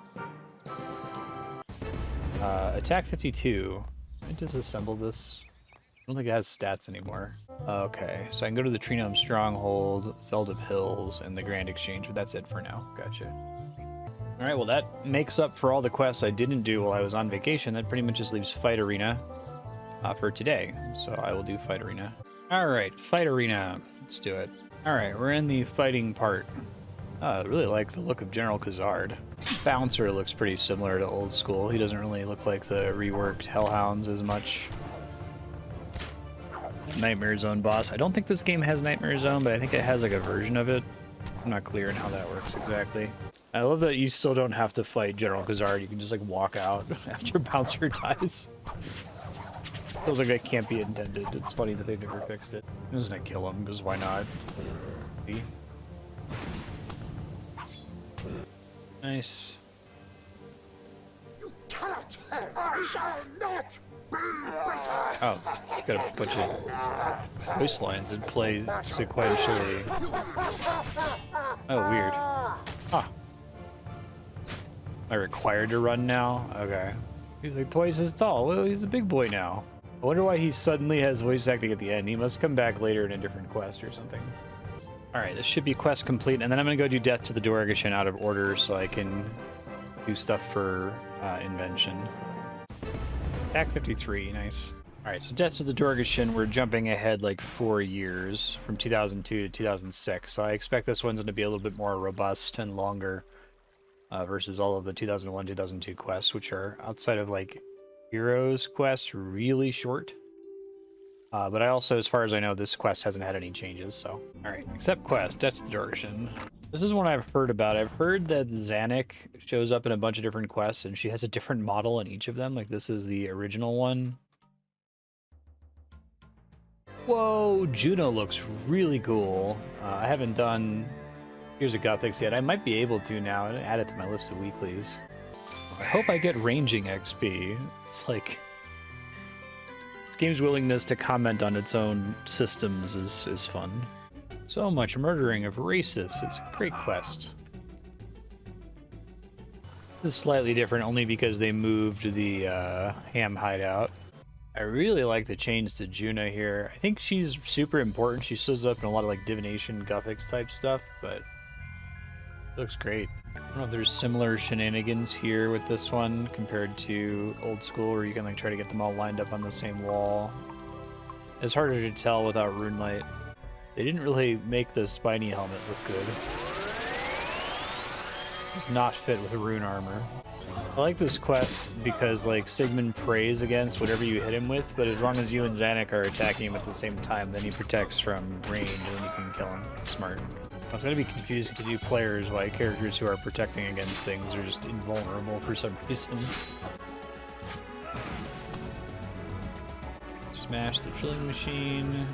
Speaker 1: Attack 52. Can I disassemble this? I don't think it has stats anymore. Okay, so I can go to the Tree Gnome Stronghold, Feldip Hills, and the Grand Exchange, but that's it for now. Gotcha. Alright, well that makes up for all the quests I didn't do while I was on vacation. That pretty much just leaves Fight Arena for today. So I will do Fight Arena. Alright, Fight Arena. Let's do it. Alright, we're in the fighting part. I really like the look of General Khazard. Bouncer looks pretty similar to old school. He doesn't really look like the reworked Hellhounds as much. Nightmare Zone boss. I don't think this game has Nightmare Zone, but I think it has like a version of it. I'm not clear on how that works exactly. I love that you still don't have to fight General Khazard. You can just like walk out after Bouncer dies. Feels like that can't be intended. It's funny that they've never fixed it. I'm just gonna kill him, because why not? See? Nice.
Speaker 2: You cannot! I shall not be better!
Speaker 1: Oh, got a bunch of voice lines in play sequentially. Oh, weird. Huh. Am I required to run now? Okay. He's like twice as tall. Well, he's a big boy now. I wonder why he suddenly has voice acting at the end. He must come back later in a different quest or something. Alright, this should be quest complete, and then I'm going to go do Death to the Dorgeshuun out of order so I can do stuff for Invention. Attack 53, nice. Alright, so Death to the Dorgeshuun, we're jumping ahead like 4 years, from 2002 to 2006, so I expect this one's going to be a little bit more robust and longer versus all of the 2001-2002 quests, which are, outside of like Heroes quests, really short. But I also, as far as I know, this quest hasn't had any changes, so... Alright, accept quest, Death to the Dorgeshuun. This is one I've heard about. I've heard that Zanuck shows up in a bunch of different quests, and she has a different model in each of them. Like, this is the original one. Whoa, Juno looks really cool. I haven't done Here's a Gothics yet. I might be able to now. I add it to my list of weeklies. I hope I get ranging XP. It's like... This game's willingness to comment on its own systems is fun. So much murdering of racists. It's a great quest. This is slightly different only because they moved the ham hideout. I really like the change to Juno here. I think she's super important. She shows up in a lot of like divination, Gothics type stuff, but it looks great. I don't know if there's similar shenanigans here with this one compared to old school where you can like try to get them all lined up on the same wall. It's harder to tell without rune light. They didn't really make the spiny helmet look good. It's not fit with rune armor. I like this quest because like Sigmund prays against whatever you hit him with, but as long as you and Zanuck are attacking him at the same time, then he protects from range and then you can kill him. It's smart. It's going to be confusing to do players why characters who are protecting against things are just invulnerable for some reason. Smash the drilling machine.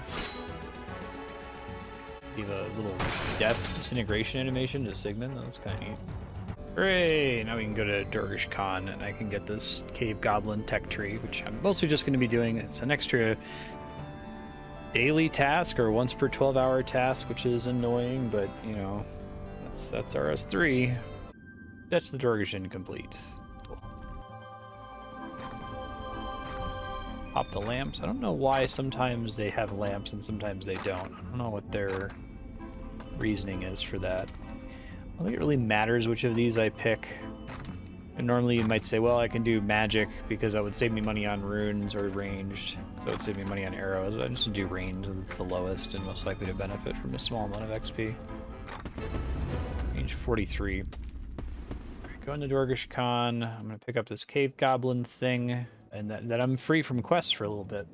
Speaker 1: Give a little death disintegration animation to Sigmund. That's kind of neat. Hooray! Now we can go to Dorgeshuun and I can get this cave goblin tech tree, which I'm mostly just going to be doing. It's an extra daily task or once per 12-hour task, which is annoying, but you know, that's RS3. That's the Dorgeshuun complete. Cool. Pop the lamps. I don't know why sometimes they have lamps and sometimes they don't. I don't know what their reasoning is for that. I don't think it really matters which of these I pick. And normally you might say, well, I can do magic because that would save me money on runes or ranged. So it would save me money on arrows. I just do ranged, it's the lowest and most likely to benefit from a small amount of XP. Range 43. Right, go into Dorgeshuun. I'm going to pick up this cave goblin thing. And that I'm free from quests for a little bit.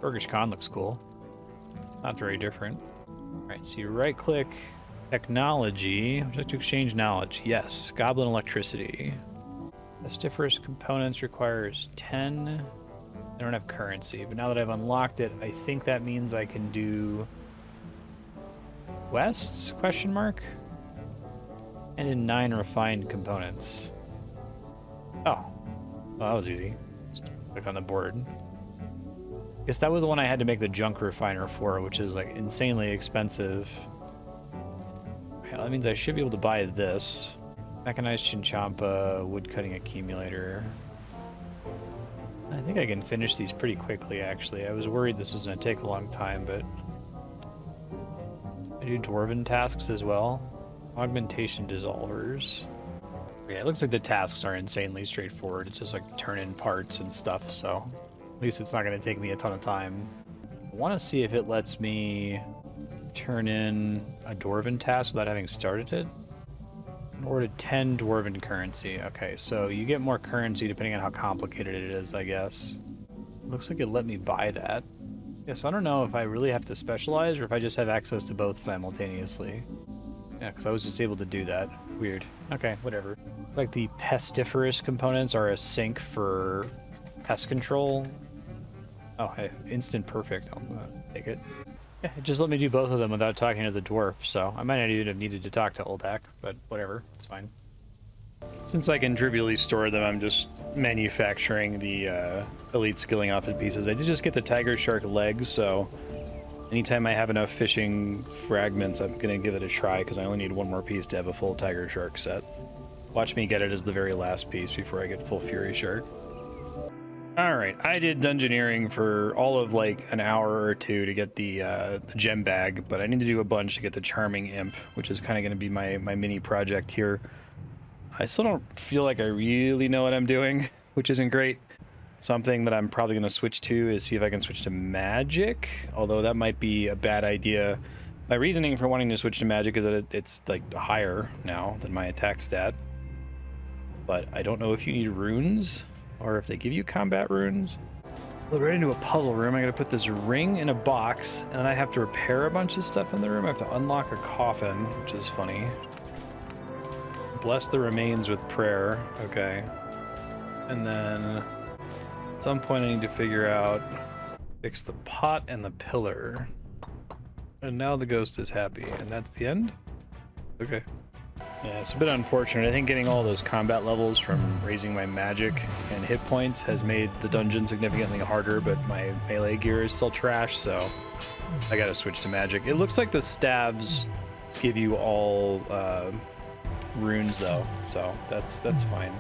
Speaker 1: Dorgeshuun looks cool. Not very different. Alright, so you right click, Technology. Would you like to exchange knowledge? Yes. Goblin electricity. Pestiferous components requires 10. I don't have currency, but now that I've unlocked it, I think that means I can do quests? Question mark. And in 9 refined components. Oh, well, that was easy. Just click on the board. Guess that was the one I had to make the junk refiner for, which is like insanely expensive. Okay, that means I should be able to buy this. Mechanized Chinchompa, wood cutting accumulator. I think I can finish these pretty quickly, actually. I was worried this was going to take a long time, but I do dwarven tasks as well. Augmentation dissolvers. Yeah, it looks like the tasks are insanely straightforward. It's just like turn in parts and stuff, so at least it's not going to take me a ton of time. I want to see if it lets me turn in a dwarven task without having started it. Or to 10 dwarven currency. Okay, so you get more currency depending on how complicated it is, I guess. Looks like it let me buy that. Yeah, so I don't know if I really have to specialize or if I just have access to both simultaneously. Yeah, because I was just able to do that. Weird. Okay, whatever. Like the pestiferous components are a sink for pest control. Oh, hey, instant perfect. I'll take it. Yeah, it just let me do both of them without talking to the dwarf, so I might not even have needed to talk to Uldak, but whatever, it's fine. Since I can trivially store them, I'm just manufacturing the elite skilling outfit pieces. I did just get the tiger shark legs, so anytime I have enough fishing fragments, I'm gonna give it a try, because I only need one more piece to have a full tiger shark set. Watch me get it as the very last piece before I get full fury shark. Alright, I did dungeoneering for all of like an hour or two to get the gem bag, but I need to do a bunch to get the charming imp, which is kind of going to be my mini project here. I still don't feel like I really know what I'm doing, which isn't great. Something that I'm probably going to switch to is see if I can switch to magic, although that might be a bad idea. My reasoning for wanting to switch to magic is that it's like higher now than my attack stat, but I don't know if you need runes or if they give you combat runes. Well, right into a puzzle room. I gotta put this ring in a box, and then I have to repair a bunch of stuff in the room. I have to unlock a coffin, which is funny. Bless the remains with prayer. Okay. And then at some point I need to figure out, fix the pot and the pillar. And now the ghost is happy, and that's the end? Okay. Yeah, it's a bit unfortunate. I think getting all those combat levels from raising my magic and hit points has made the dungeon significantly harder, but my melee gear is still trash, so I gotta switch to magic. It looks like the staves give you all runes though, so that's fine.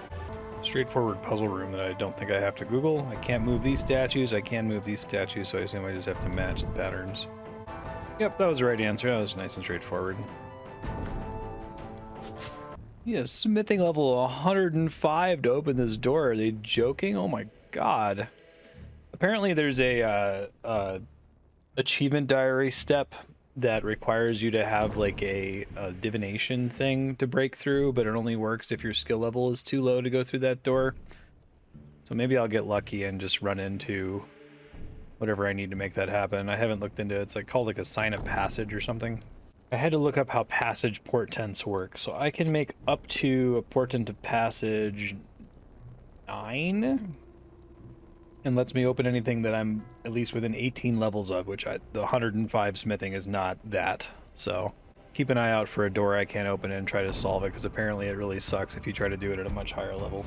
Speaker 1: Straightforward puzzle room that I don't think I have to Google. I can't move these statues, I can move these statues, so I assume I just have to match the patterns. Yep, that was the right answer. That was nice and straightforward. Yeah, smithing level 105 to open this door. Are they joking? Oh my god. Apparently there's a achievement diary step that requires you to have like a divination thing to break through, but it only works if your skill level is too low to go through that door. So maybe I'll get lucky and just run into whatever I need to make that happen. I haven't looked into it. It's like called like a sign of passage or something. I had to look up how passage portents work. So I can make up to a portent of passage 9 and lets me open anything that I'm at least within 18 levels of, which the 105 smithing is not that. So keep an eye out for a door I can't open and try to solve it, because apparently it really sucks if you try to do it at a much higher level.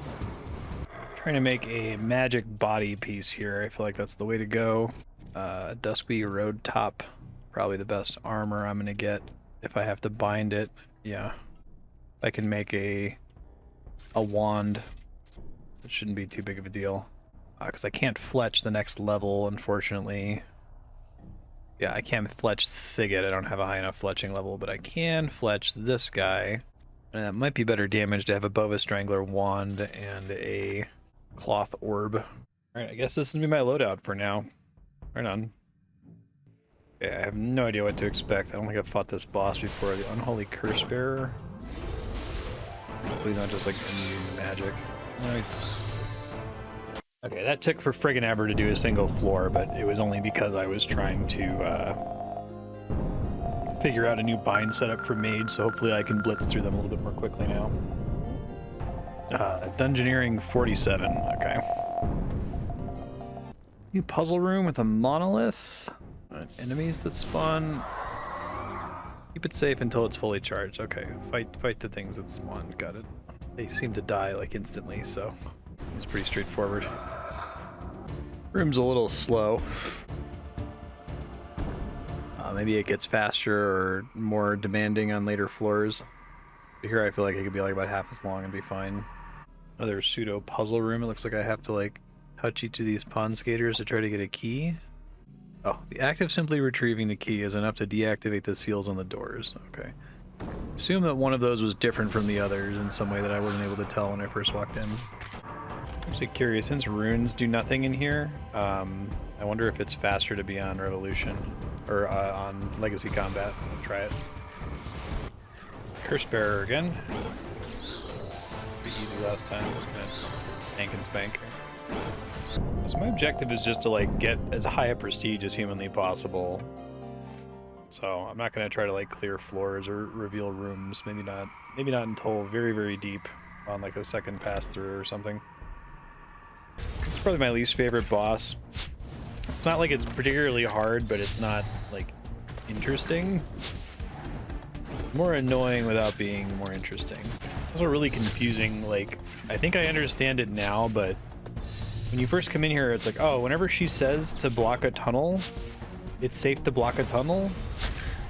Speaker 1: Trying to make a magic body piece here. I feel like that's the way to go. Duskby Road Top. Probably the best armor I'm gonna get if I have to bind it. Yeah, I can make a wand. It shouldn't be too big of a deal, because I can't fletch the next level, unfortunately. Yeah, I can't fletch Thicket. I don't have a high enough fletching level, but I can fletch this guy, and that might be better damage to have a Boa Strangler wand and a cloth orb. All right, I guess this is gonna be my loadout for now. Right on. Yeah, I have no idea what to expect. I don't think I've fought this boss before. The Unholy Curse Bearer. Hopefully not just like immune magic. No, he's not. Okay, that took for friggin' ever to do a single floor, but it was only because I was trying to figure out a new bind setup for Mage, so hopefully I can blitz through them a little bit more quickly now. Dungeoneering 47, okay. New puzzle room with a monolith. Enemies that spawn. Keep it safe until it's fully charged. Okay, fight the things that spawn. Got it. They seem to die like instantly, so it's pretty straightforward. Room's a little slow. Maybe it gets faster or more demanding on later floors. But here I feel like it could be like about half as long and be fine. Another pseudo puzzle room. It looks like I have to like touch each of these pond skaters to try to get a key. Oh, the act of simply retrieving the key is enough to deactivate the seals on the doors. Okay. Assume that one of those was different from the others in some way that I wasn't able to tell when I first walked in. I'm actually curious, since runes do nothing in here, I wonder if it's faster to be on Revolution or on Legacy Combat. I'll try it. Curse Bearer again. Pretty easy last time. Tank and spank. So my objective is just to like get as high a prestige as humanly possible. So I'm not gonna try to like clear floors or reveal rooms. Maybe not until very, very deep on like a second pass through or something. It's probably my least favorite boss. It's not like it's particularly hard, but it's not like interesting. More annoying without being more interesting. Also really confusing. Like, I think I understand it now, but when you first come in here, it's like, oh, whenever she says to block a tunnel, it's safe to block a tunnel.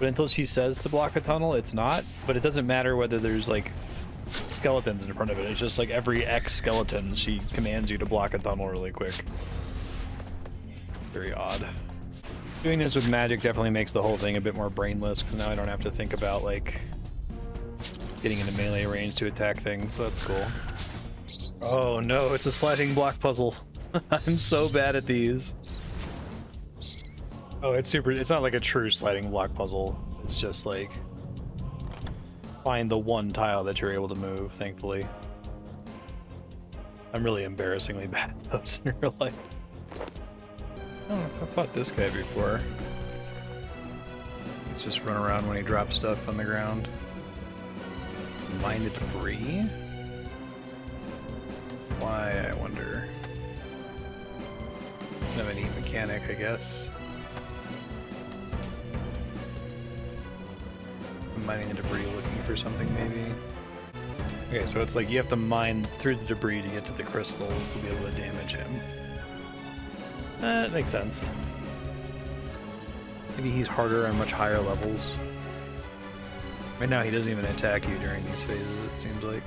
Speaker 1: But until she says to block a tunnel, it's not. But it doesn't matter whether there's like skeletons in front of it. It's just like every X skeleton, she commands you to block a tunnel really quick. Very odd. Doing this with magic definitely makes the whole thing a bit more brainless, because now I don't have to think about like getting into melee range to attack things, so that's cool. Oh no, it's a sliding block puzzle. I'm so bad at these. Oh, it's not like a true sliding block puzzle. It's just like find the one tile that you're able to move, thankfully. I'm really embarrassingly bad at those in real life. I don't know if I've fought this guy before. Let's just run around when he drops stuff on the ground. Mine debris? Why, I wonder. Kind of a neat mechanic, I guess. I'm mining the debris looking for something, maybe. Okay, so it's like you have to mine through the debris to get to the crystals to be able to damage him. That makes sense. Maybe he's harder on much higher levels. Right now he doesn't even attack you during these phases, it seems like.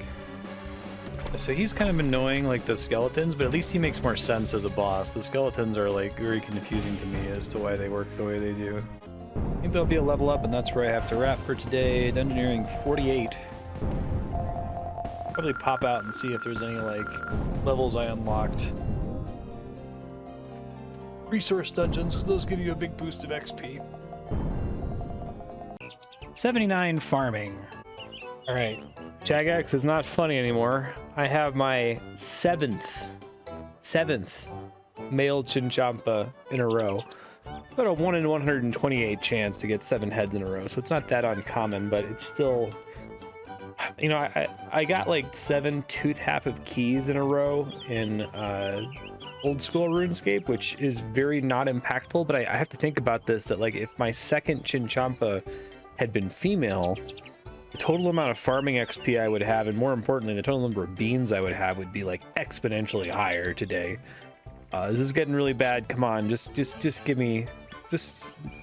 Speaker 1: So he's kind of annoying like the skeletons, but at least he makes more sense as a boss. The skeletons are like very confusing to me as to why they work the way they do. Maybe there'll be a level up and that's where I have to wrap for today. Dungeoneering 48. Probably pop out and see if there's any like levels I unlocked. Resource dungeons, because those give you a big boost of XP. 79 farming. Alright, Jagex is not funny anymore. I have my seventh male Chinchompa in a row. About a 1 in 128 chance to get 7 heads in a row, so it's not that uncommon, but it's still... You know, I got like 7 tooth half of keys in a row in old school RuneScape, which is very not impactful, but I have to think about this, that like if my second Chinchompa had been female, the total amount of farming XP I would have, and more importantly, the total number of beans I would have would be like exponentially higher today. This is getting really bad. Come on, just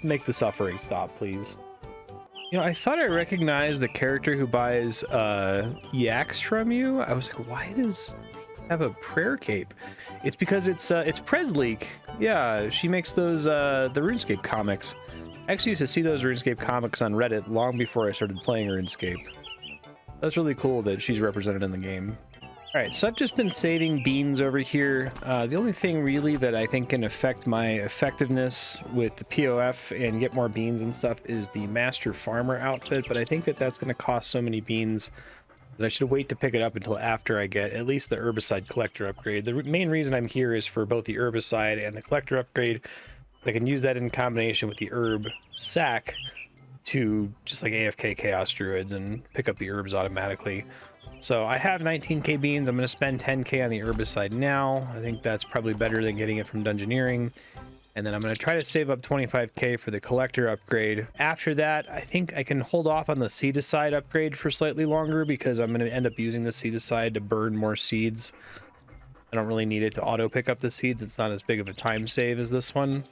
Speaker 1: make the suffering stop, please. You know, I thought I recognized the character who buys yaks from you. I was like, why does he have a prayer cape? It's because it's Presleek. Yeah, she makes those the RuneScape comics. I actually used to see those RuneScape comics on Reddit long before I started playing RuneScape. That's really cool that she's represented in the game. Alright, so I've just been saving beans over here. The only thing really that I think can affect my effectiveness with the POF and get more beans and stuff is the Master Farmer outfit, but I think that that's going to cost so many beans that I should wait to pick it up until after I get at least the Herbicide Collector upgrade. The main reason I'm here is for both the Herbicide and the Collector upgrade. I can use that in combination with the Herb Sack to just like AFK Chaos Druids and pick up the herbs automatically. So I have 19k beans. I'm going to spend 10k on the herbicide now. I think that's probably better than getting it from Dungeoneering. And then I'm going to try to save up 25k for the collector upgrade. After that, I think I can hold off on the seedicide upgrade for slightly longer because I'm going to end up using the seedicide to burn more seeds. I don't really need it to auto pick up the seeds. It's not as big of a time save as this one.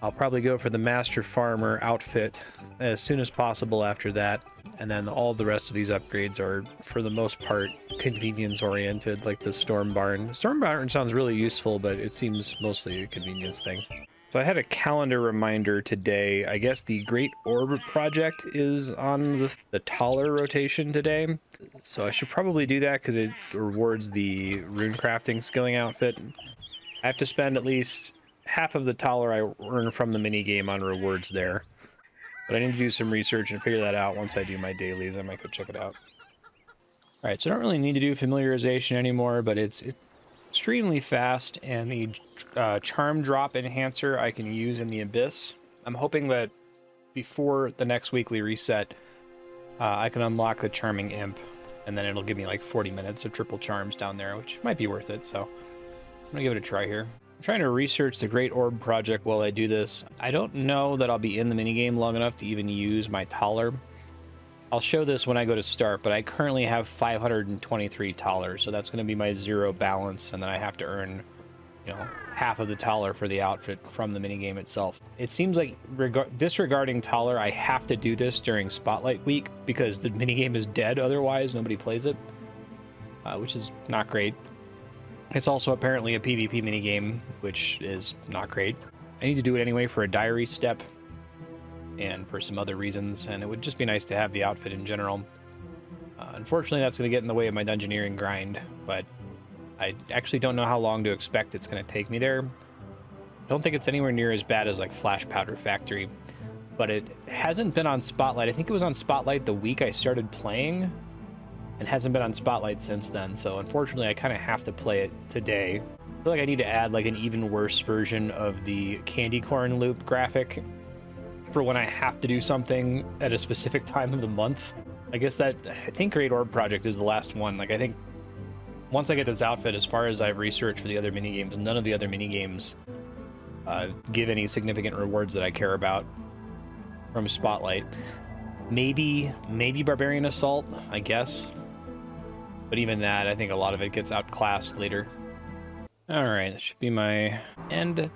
Speaker 1: I'll probably go for the Master Farmer outfit as soon as possible after that. And then all the rest of these upgrades are, for the most part, convenience-oriented, like the Storm Barn. Storm Barn sounds really useful, but it seems mostly a convenience thing. So I had a calendar reminder today. I guess the Great Orb project is on the taller rotation today. So I should probably do that because it rewards the rune crafting skilling outfit. I have to spend at least half of the taller I earn from the minigame on rewards there. But I need to do some research and figure that out once I do my dailies. I might go check it out. Alright, so I don't really need to do familiarization anymore, but it's extremely fast, and the charm drop enhancer I can use in the Abyss. I'm hoping that before the next weekly reset, I can unlock the Charming Imp, and then it'll give me like 40 minutes of triple charms down there, which might be worth it, so I'm gonna give it a try here. I'm trying to research the Great Orb project while I do this. I don't know that I'll be in the minigame long enough to even use my taller. I'll show this when I go to start, but I currently have 523 taller, so that's going to be my 0 balance, and then I have to earn, you know, half of the taller for the outfit from the minigame itself. It seems like, disregarding taller, I have to do this during Spotlight Week, because the minigame is dead otherwise, nobody plays it, which is not great. It's also apparently a PvP minigame, which is not great. I need to do it anyway for a diary step and for some other reasons, and it would just be nice to have the outfit in general. Unfortunately, that's going to get in the way of my Dungeoneering grind, but I actually don't know how long to expect it's going to take me there. I don't think it's anywhere near as bad as like Flash Powder Factory, but it hasn't been on Spotlight. I think it was on Spotlight the week I started playing, and hasn't been on Spotlight since then, so unfortunately I kind of have to play it today. I feel like I need to add like an even worse version of the candy corn loop graphic for when I have to do something at a specific time of the month. I think Great Orb Project is the last one. Like, I think once I get this outfit, as far as I've researched for the other minigames, none of the other minigames give any significant rewards that I care about from Spotlight. Maybe Barbarian Assault, I guess. But even that, I think a lot of it gets outclassed later. Alright, that should be my end.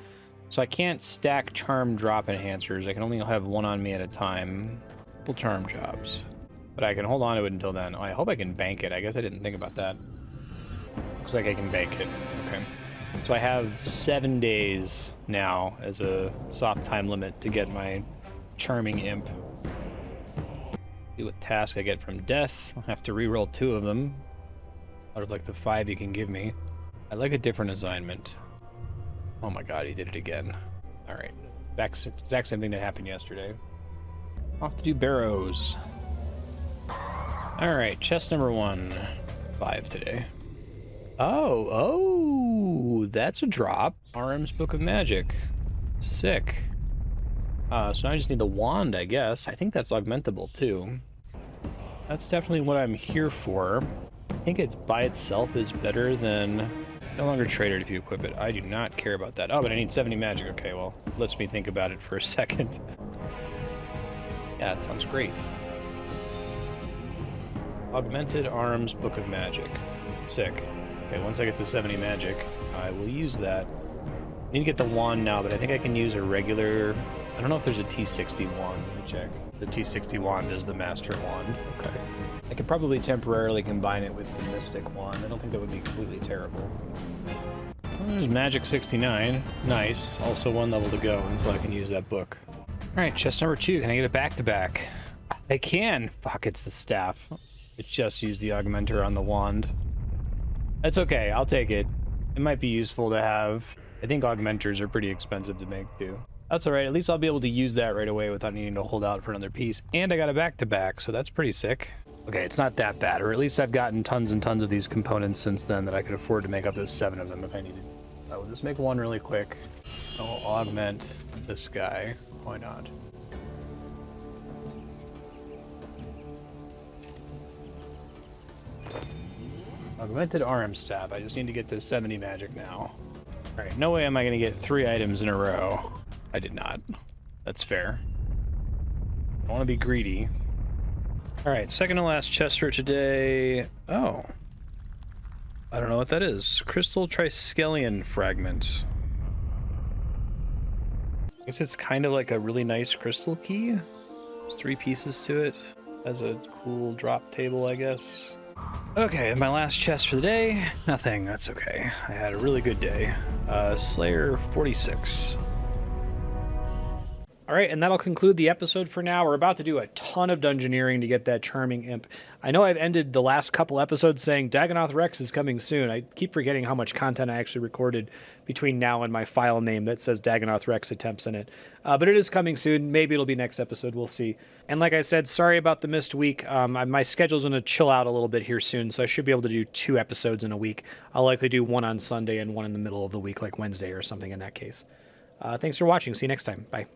Speaker 1: So I can't stack charm drop enhancers. I can only have one on me at a time. Couple charm jobs. But I can hold on to it until then. Oh, I hope I can bank it. I guess I didn't think about that. Looks like I can bank it. Okay. So I have 7 days now as a soft time limit to get my Charming Imp. See what task I get from Death. I'll have to reroll 2 of them out of like the 5 you can give me. I like a different assignment. Oh my god, he did it again. Alright. Exact same thing that happened yesterday. Off to do barrows. Alright, chest number 1. 5 today. Oh, that's a drop. RM's Book of Magic. Sick. So now I just need the wand, I guess. I think that's augmentable too. That's definitely what I'm here for. I think it by itself is better than... No longer traded if you equip it. I do not care about that. Oh, but I need 70 magic. Okay, well, lets me think about it for a second. Yeah, that sounds great. Augmented Arms Book of Magic. Sick. Okay, once I get to 70 magic, I will use that. I need to get the wand now, but I think I can use a regular... I don't know if there's a T60 wand. Let me check. The T60 wand is the master wand. Okay. I could probably temporarily combine it with the Mystic wand. I don't think that would be completely terrible. Well, there's Magic 69. Nice. Also 1 level to go until I can use that book. Alright, chest number 2. Can I get it back-to-back? I can! Fuck, it's the staff. It just used the augmenter on the wand. That's okay, I'll take it. It might be useful to have. I think augmenters are pretty expensive to make, too. That's alright, at least I'll be able to use that right away without needing to hold out for another piece. And I got a back-to-back, so that's pretty sick. Okay, it's not that bad, or at least I've gotten tons and tons of these components since then that I could afford to make up those 7 of them if I needed. I will just make 1 really quick. I'll augment this guy. Why not? Augmented arm staff. I just need to get to 70 magic now. Alright, no way am I going to get 3 items in a row. I did not. That's fair. I want to be greedy. Alright, second to last chest for today. Oh. I don't know what that is. Crystal Triskelion Fragment. I guess it's kind of like a really nice crystal key. There's 3 pieces to it. Has a cool drop table, I guess. Okay, my last chest for the day. Nothing, that's okay. I had a really good day. Slayer 46. Alright, and that'll conclude the episode for now. We're about to do a ton of dungeoneering to get that charming imp. I know I've ended the last couple episodes saying Dagonoth Rex is coming soon. I keep forgetting how much content I actually recorded between now and my file name that says Dagonoth Rex attempts in it. But it is coming soon. Maybe it'll be next episode. We'll see. And like I said, sorry about the missed week. My schedule's going to chill out a little bit here soon, so I should be able to do 2 episodes in a week. I'll likely do one on Sunday and one in the middle of the week, like Wednesday or something in that case. Thanks for watching. See you next time. Bye.